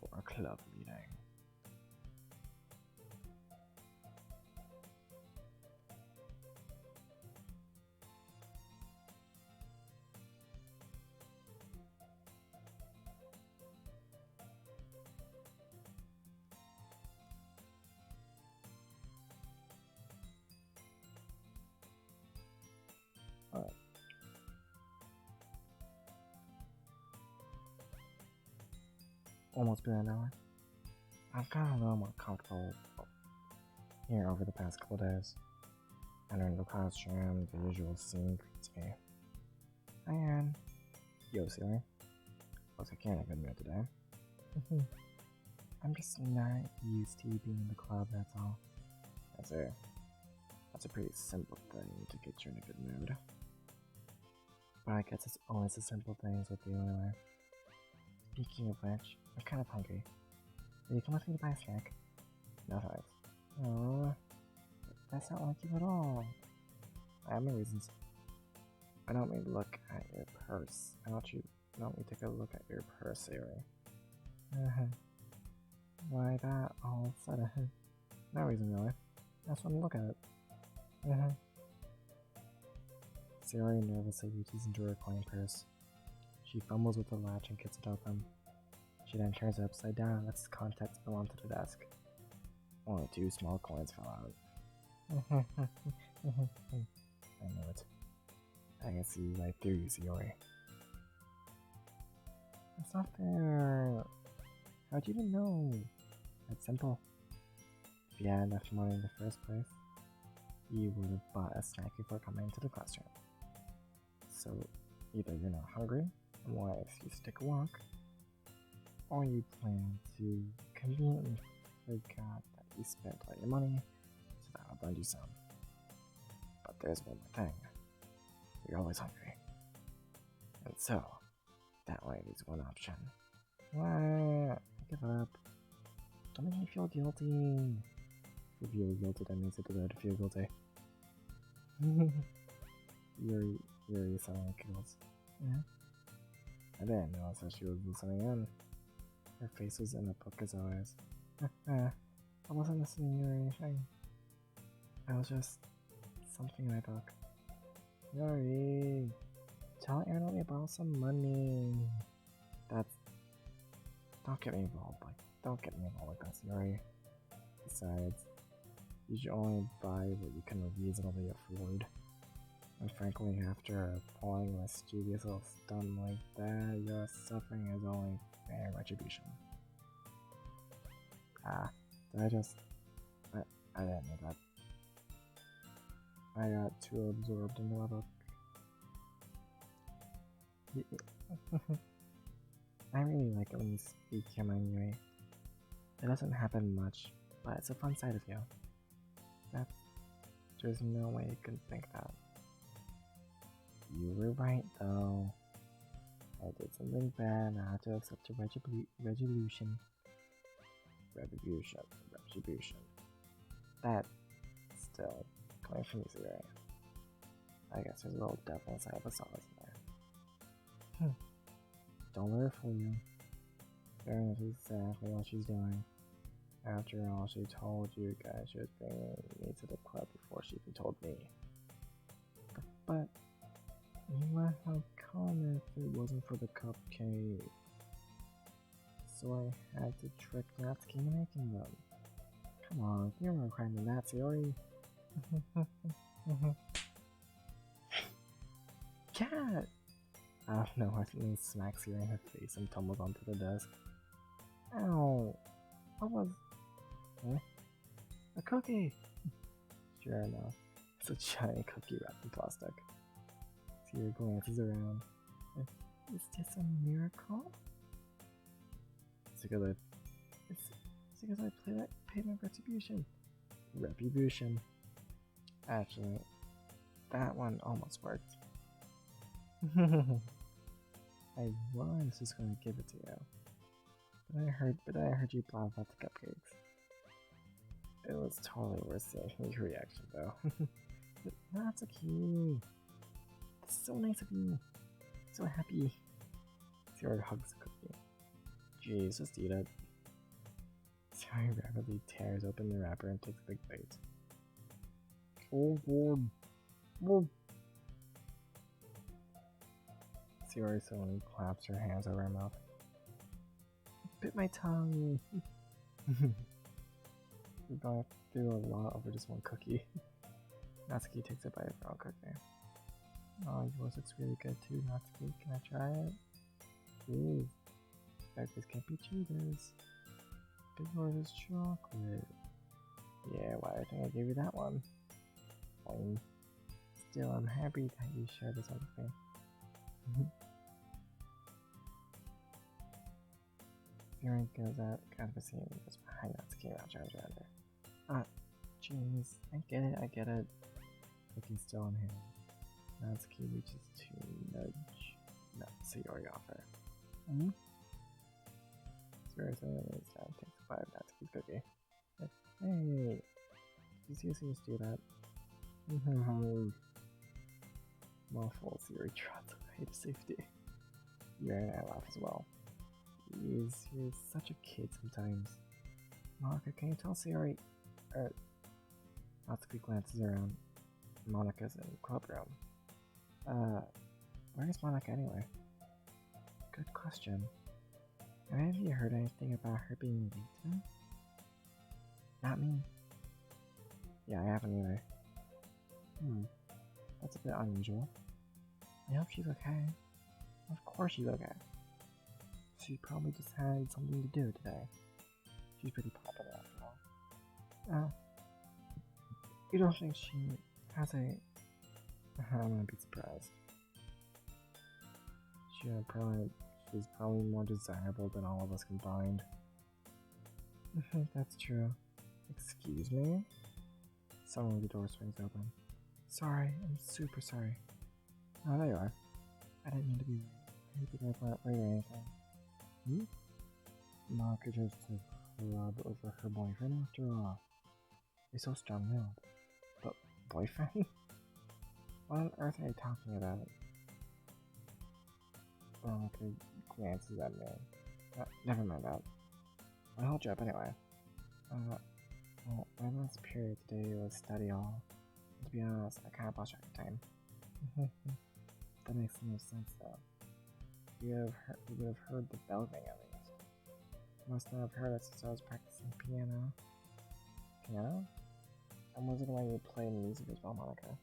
for a club meeting. Alright. Almost been an hour. I've gotten a little more comfortable here over the past couple days. Entering the classroom, the usual scene greets me. Hi, Anne. Yo, silly. Looks like you're in a good mood today. I'm just not used to being in the club, that's all. That's a pretty simple thing to get you in a good mood. But I guess it's always the simple things with you anyway. Speaking of which, I'm kind of hungry. Will you come with me to buy a snack? No thanks. Oh, that's not like you at all. I have my reasons. I don't mean look at your purse. I want me take a look at your purse, Ari. Why that all of a sudden? No reason really. I just want to look at it. Siri nervously reaches into her coin purse. She fumbles with the latch and gets it open. She then turns it upside down and lets its contents spill onto the desk. Only 2 small coins fell out. I know it. I can see right through you, Siri. That's not fair. How'd you even know? That's simple. If you had enough money in the first place, you would have bought a snack before coming into the classroom. So, either you're not hungry and want an excuse to take a walk, or you plan to conveniently forgot that you spent all your money, so that I'll lend you some. But there's one more thing. You're always hungry. And so, that only leaves one option. What? Give up. Don't make me feel guilty. If you feel guilty, that means it's better to feel guilty. Yuri sounded like giggles. Yeah? I didn't notice that she was listening in. Her face was in the book as always. I wasn't listening to you or anything. I was just something in my book. Yuri! Tell Aaron let me borrow some money. Don't get me involved, don't get me involved like this, Yuri. Besides, you should only buy what you can reasonably afford. And frankly, after pulling a mischievous little stunt like that, your suffering is only fair retribution. I didn't know that. I got too absorbed into my book. I really like it when you speak your mind, Yuri. It doesn't happen much, but it's a fun side of you. There's no way you could think that. You were right, though. I did something bad and I had to accept a retribution. That still coming from you, Yuri. I guess there's a little devil inside of us all, isn't there? Don't let her fool you. Erin knows exactly what she's doing. After all, she told you guys she was bringing me to the club before she even told me. But you would have come if it wasn't for the cupcake. So I had to trick Natsuki into making them. Come on, you're more crime than that, Sayori. Cat! I don't know, I think he smacks her in her face and tumbles onto the desk. Ow! What was... Huh? A cookie! Sure enough, it's a giant cookie wrapped in plastic. Sierra glances around. Is this a miracle? It's because I paid my retribution. Retribution. Actually, that one almost worked. I was just gonna give it to you. But I heard you blab about the cupcakes. It was totally worth seeing your reaction though. That's okay. It's so nice of you. So happy. Sarah hugs the cookie. Jeez, just eat it. Sarah rapidly tears open the wrapper and takes a big bite. Oh god. Sarah suddenly claps her hands over her mouth. Bit my tongue. We're going through a lot over just one cookie. Natsuki takes a bite of her own cookie. Oh, yours looks really good too, Natsuki. Can I try it? Please. Breakfast can't be cheaters. But yours is chocolate. Yeah, why I think I gave you that one? Fine. Still, I'm happy that you shared this with me. Fearing goes out of the scene and goes behind Natsuki and charges around her. Ah, jeez. I get it. Cookie's still on hand. Natsuki reaches to nudge Sayori off her. Sayori suddenly lays down and takes a bite of Natsuki's cookie. Like, hey, did you seriously just do that? Muffled, Sayori trots away to safety. Yuri and I laugh as well. Jeez, you're such a kid sometimes. Monica, can you tell Sayori? Natsuki glances around Monica's in the club room. Where is Monica anyway? Good question. Have any of you heard anything about her being late today? Not me. Yeah, I haven't either. That's a bit unusual. I hope she's okay. Of course she's okay. She probably just had something to do today. She's pretty popular after all. You don't think she has a... I'm gonna be surprised. She's probably more desirable than all of us combined. That's true. Excuse me? Suddenly the door swings open. Sorry, I'm super sorry. Oh, there you are. I didn't mean to be rude. I hope you guys weren't late or anything. Monica just to rub over her boyfriend after all. You're so strong-willed. But boyfriend? What on earth are you talking about? Monica glances at me. Never mind that. I'll hold you up anyway. Well, my last period today was study all. And to be honest, I kinda lost track of time. That makes no sense though. You would have heard the bell ring at least. You must not have heard it since I was practicing piano. Piano? I'm wondering why you play music as well, Monica.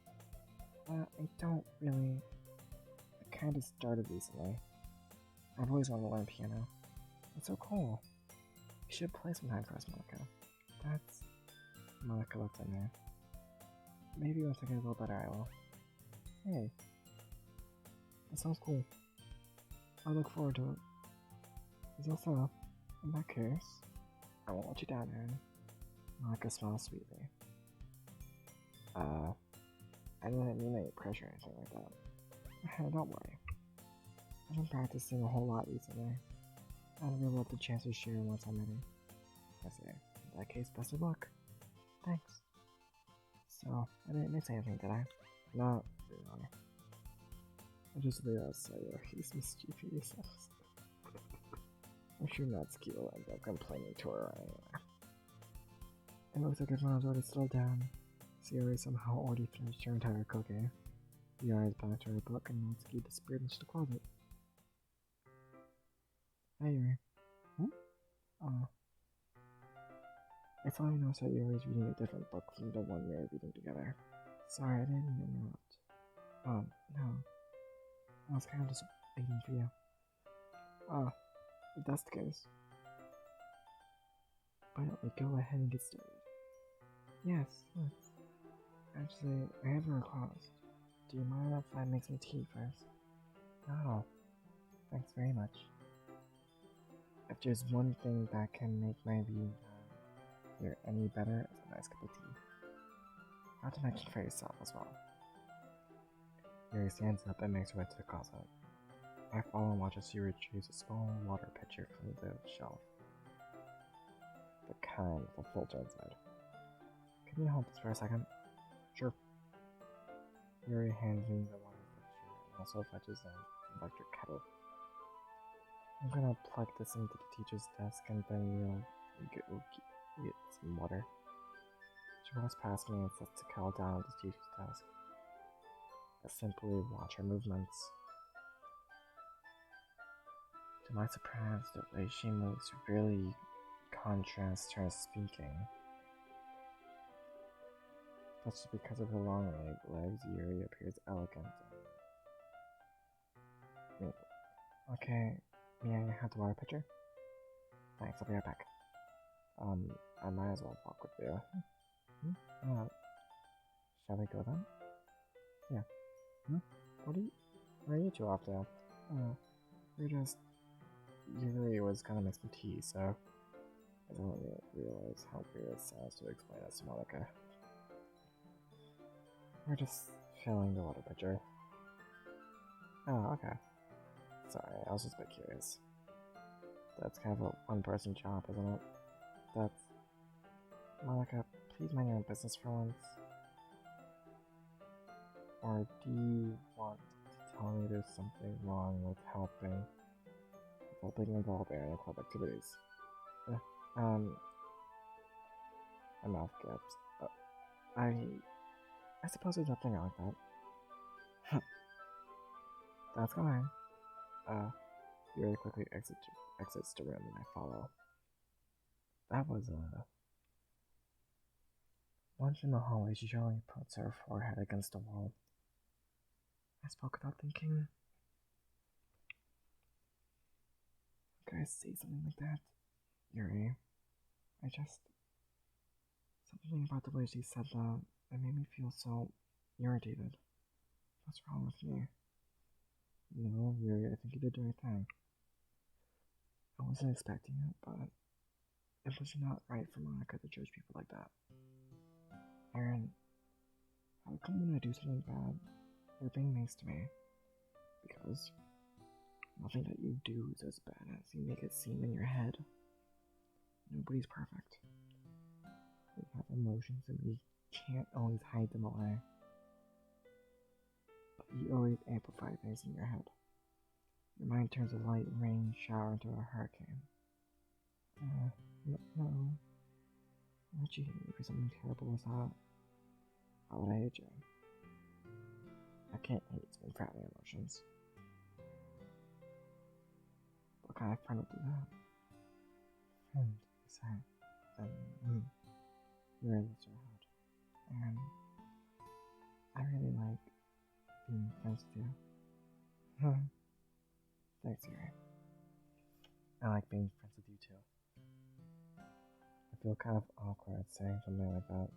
I don't really. I kinda started recently. I've always wanted to learn piano. It's so cool. You should play sometime for us, Monica. That's... Monica looks at me. Maybe once I get a little better, I will. Hey. That sounds cool. I look forward to it. Is that so? In that case, I won't let you down, Aaron. Monica smiles sweetly. I didn't mean any pressure or anything like that. Don't worry. I've been practicing a whole lot recently. I'd really love the chance to share once I'm ready. I say, in that case, best of luck. Thanks. So, I didn't miss anything, did I? No, really. I just realized he's mischievous. I'm sure Natsuki will end up complaining to her anyway. It looks like everyone was already settled down. Sayori somehow already finished her entire cookie. Yara is back to her book and Natsuki disappeared into the closet. Hey Yuri. I thought I noticed that Yuri is reading a different book from the one we were reading together. Sorry, I didn't mean to interrupt. No. I was kind of just waiting for you. If that's the case, why don't we go ahead and get started? Yes, let's. Actually, I have a request. Do you mind if I make some tea first? No. Thanks very much. If there's one thing that can make my reading You're any better as a nice cup of tea. Not to mention for yourself as well. Yuri stands up and makes her way to the closet. I follow and watch as she retrieves a small water pitcher from the shelf. The kind with a filter inside. Can you hold this for a second? Sure. Yuri hands me the water pitcher and also fetches an electric kettle. I'm gonna plug this into the teacher's desk and then we'll get some water. She walks past me and sets the kettle down at the teacher's desk. I simply watch her movements. To my surprise, the way she moves really contrasts her speaking. But just because of her long legs, Yuri appears elegant and... Okay, may I have the water pitcher? Thanks, I'll be right back. I might as well walk with you. Shall we go then? Yeah. Where are you two off to? Yuri was gonna make some tea, so I don't really realize how weird it sounds to explain this to Monica. We're just filling the water pitcher. Oh, okay. Sorry, I was just a bit curious. That's kind of a one-person job, isn't it? That's... Monica, please mind your own business for once. Or do you want to tell me there's something wrong with helping involved in club activities? My mouth gaps. I suppose there's nothing wrong with that. That's fine. Yuri quickly exits the room and I follow. That was once in the hallway, she generally puts her forehead against the wall. I spoke without thinking. Could I say something like that? Yuri, something about the way she said that, it made me feel so irritated. What's wrong with me? No, Yuri, I think you did the right thing. I wasn't expecting it, but it was not right for Monica to judge people like that. Aaron, how come when I do something bad, you're being nice to me? Because nothing that you do is as bad as you make it seem in your head. Nobody's perfect. We have emotions and we can't always hide them away. But you always amplify things in your head. Your mind turns a light rain shower into a hurricane. No. Why would you hate me for something terrible as that? How would I hate you? I can't hate something proud of emotions. What kind of friend would do that? Friend, you said. Then, Yuri lifts her head. And I really like being friends with you. Thanks, Yuri. I like being friends with you too. I feel kind of awkward saying something like that.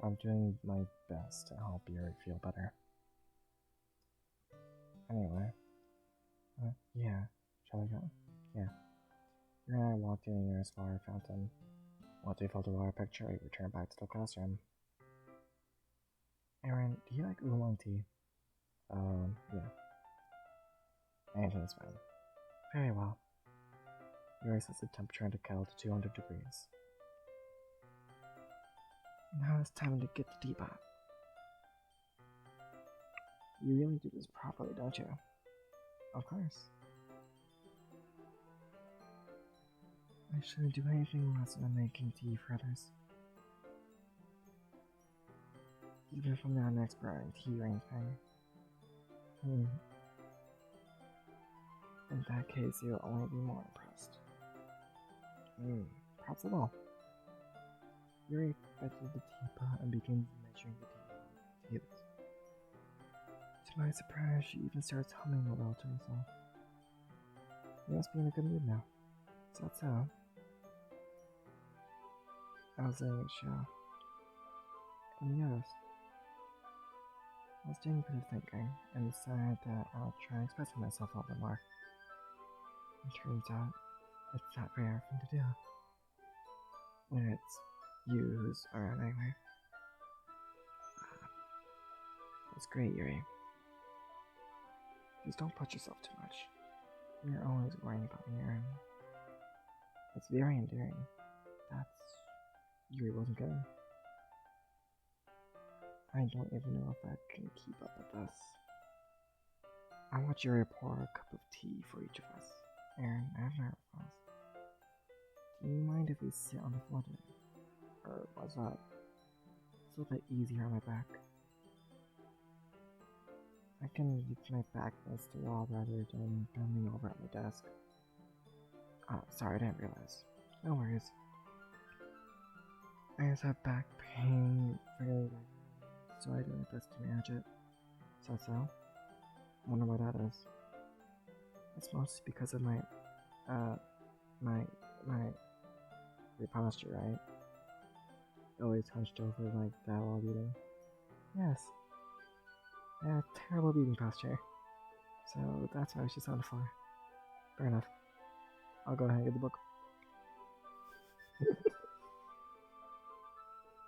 I'm doing my best to help Yuri feel better. Anyway. Yeah. Shall we go? Yeah. Yuri and I walked in the nearest water fountain. Once we filled the water picture, we returned back to the classroom. Aaron, do you like oolong tea? Yeah. Anything's fine. Very well. Yuri sets the temperature in the kettle to 200 degrees. Now it's time to get the teapot. You really do this properly, don't you? Of course. I shouldn't do anything less than making tea for others. Even if I'm not an expert in tea or anything. In that case, you'll only be more impressed. Perhaps at all. Yuri fetches the teapot and begins measuring the tea. To my surprise, she even starts humming a little to herself. You must be in a good mood now. Is that so? I was letting it show. And you noticed. I was doing a bit of thinking and decided that I'll try expressing myself a little bit more. It turns out, it's not very hard thing to do. when it's you who's around anyway. That's great, Yuri. Just don't push yourself too much. You're always worrying about me, Aaron. It's very endearing. That's Yuri wasn't good. I don't even know if I can keep up with this. I want Yuri to pour a cup of tea for each of us. Aaron, I have my request. Do you mind if we sit on the floor today? Or what's up? It's a little bit easier on my back. I can use my back against the wall rather than bending over at my desk. Sorry, I didn't realize. No worries. I just have back pain fairly regularly, so I do my best to manage it. So? Wonder why that is. It's mostly because of my posture, right? Always hunched over like that while eating. Yes. I have terrible eating posture. So that's why she's on the floor. Fair enough. I'll go ahead and get the book.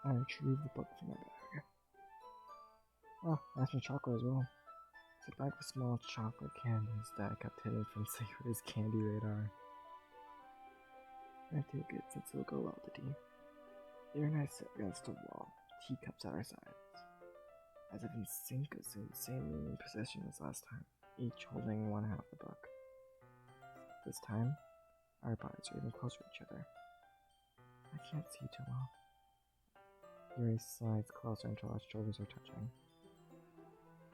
I retrieved the book from my bag. Oh, that's my chocolate as well. It's a bag of small chocolate candies that I kept hidden from Sayori's candy radar. I take it since it'll go well with the tea. There and I sit against the wall, teacups at our sides, as if in sync as in the same position as last time, each holding one half of the book. This time, our bodies are even closer to each other. I can't see too well. Yuri slides closer until our shoulders are touching.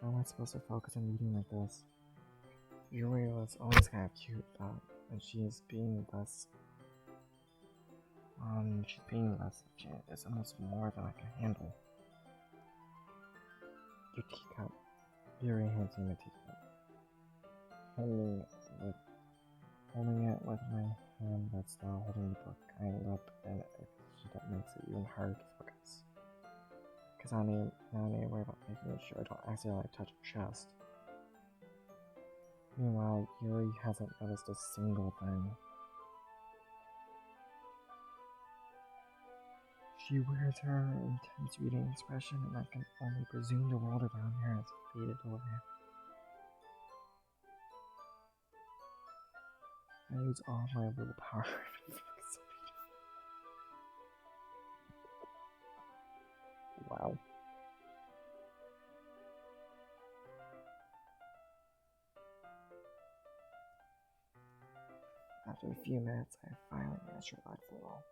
How am I supposed to focus on reading like this? Yuri was always kind of cute, but when she's being less legit, it's almost more than I can handle. Your teacup. Yuri hands me my teacup. Holding it with my hand that's now holding the book, I look at an expression that makes it even harder to focus. Because now I need to worry about making sure I don't accidentally touch her chest. Meanwhile, Yuri hasn't noticed a single thing. She wears her intense reading expression, and I can only presume the world around her has faded away. I use all my willpower to focus on it. Wow. After a few minutes, I finally managed to relax a little.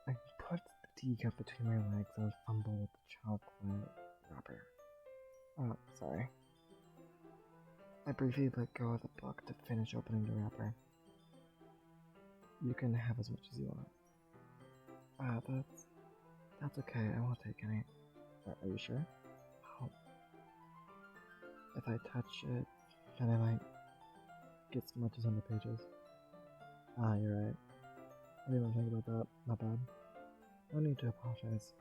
I put the teacup between my legs and fumble with the chocolate wrapper. Oh, sorry. I briefly let go of the book to finish opening the wrapper. You can have as much as you want. That's okay, I won't take any. Are you sure? Oh. If I touch it, then I might get smudges on the pages. Ah, you're right. I didn't even think about that. Not bad. No need to apologize.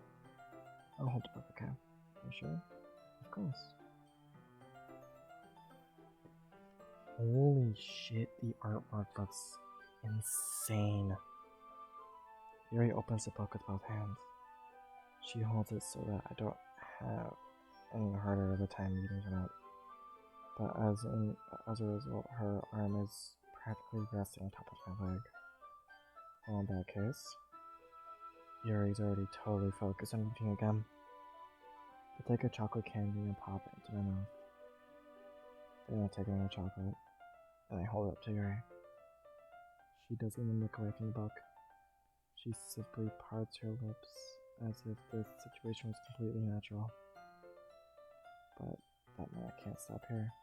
I'll hold the book, okay? Are you sure? Of course. Holy shit, the artwork looks insane. Yuri opens the book with both hands. She holds it so that I don't have any harder of a time reading it up. But as a result, her arm is practically resting on top of my leg. Well, in that case, Yuri's already totally focused on eating again. I take a chocolate candy and pop it into my mouth. Then I take another chocolate, and I hold it up to Yuri. She doesn't even look away from the book. She simply parts her lips as if this situation was completely natural. But that meant I can't stop here.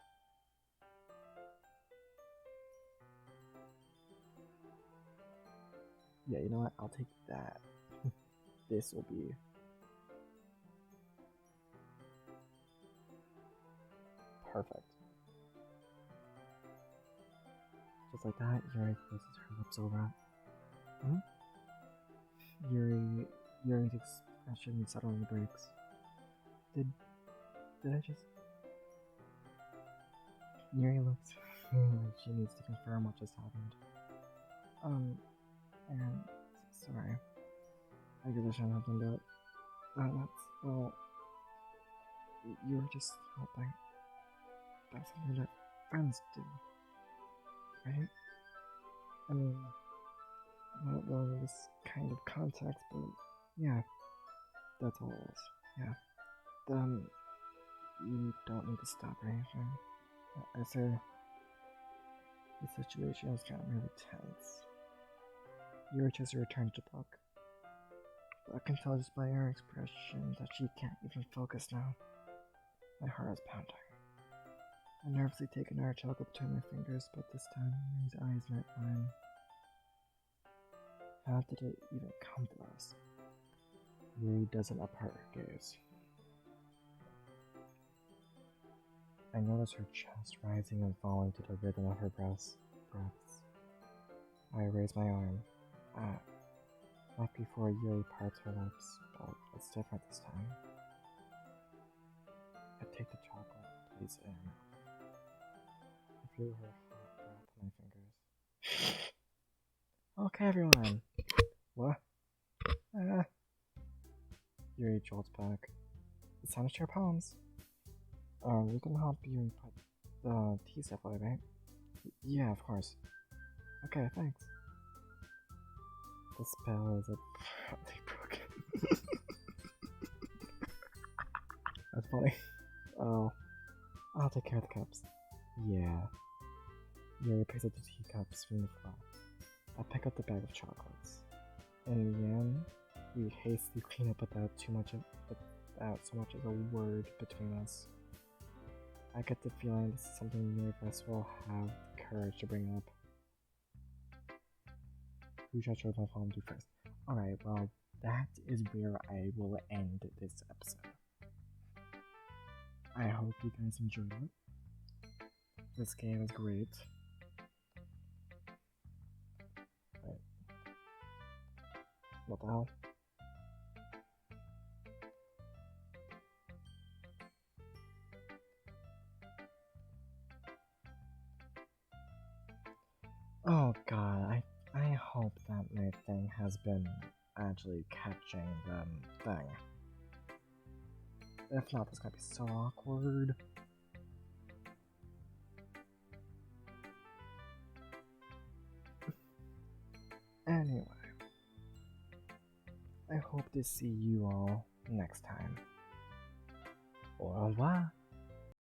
Yeah, you know what? I'll take that. This will be perfect. Just like that, Yuri closes her lips over. Yuri's expression suddenly breaks. Did I just... Yuri looks like she needs to confirm what just happened. And sorry. I really shouldn't have done that. Well, you were just helping. That's something that friends do, right? I mean, not really in this kind of context, but yeah, that's all it is. Yeah. You don't need to stop or anything. I said, the situation has gotten really tense. You were just returned to the book. I can tell just by her expression that she can't even focus now. My heart is pounding. I nervously take another chocolate between my fingers, but this time Yuri's eyes met mine. How did it even come to us? Yuri doesn't apart her gaze. I notice her chest rising and falling to the rhythm of her breaths. I raise my arm. Not before Yuri parts her lips, but it's different this time. I take the chocolate and place it in her mouth. I feel her hot breath on my fingers. Okay, everyone. What? Yuri jolts back. It's time to share poems. You can help Yuri put the tea stuff away, right? Yeah, of course. Okay, thanks. The spell is abruptly broken. That's funny. Oh, I'll take care of the cups. Yeah. Yuri picks up the teacups from the floor. I pick up the bag of chocolates. In the end, we hastily clean up without so much as a word between us. I get the feeling this is something neither of us will have the courage to bring up. Who shall show my phone to first? Alright, well, that is where I will end this episode. I hope you guys enjoyed it. This game is great. But what the hell? Oh god, I hope that my thing has been actually catching the thing. If not, this is gonna be so awkward. Anyway, I hope to see you all next time. Au revoir.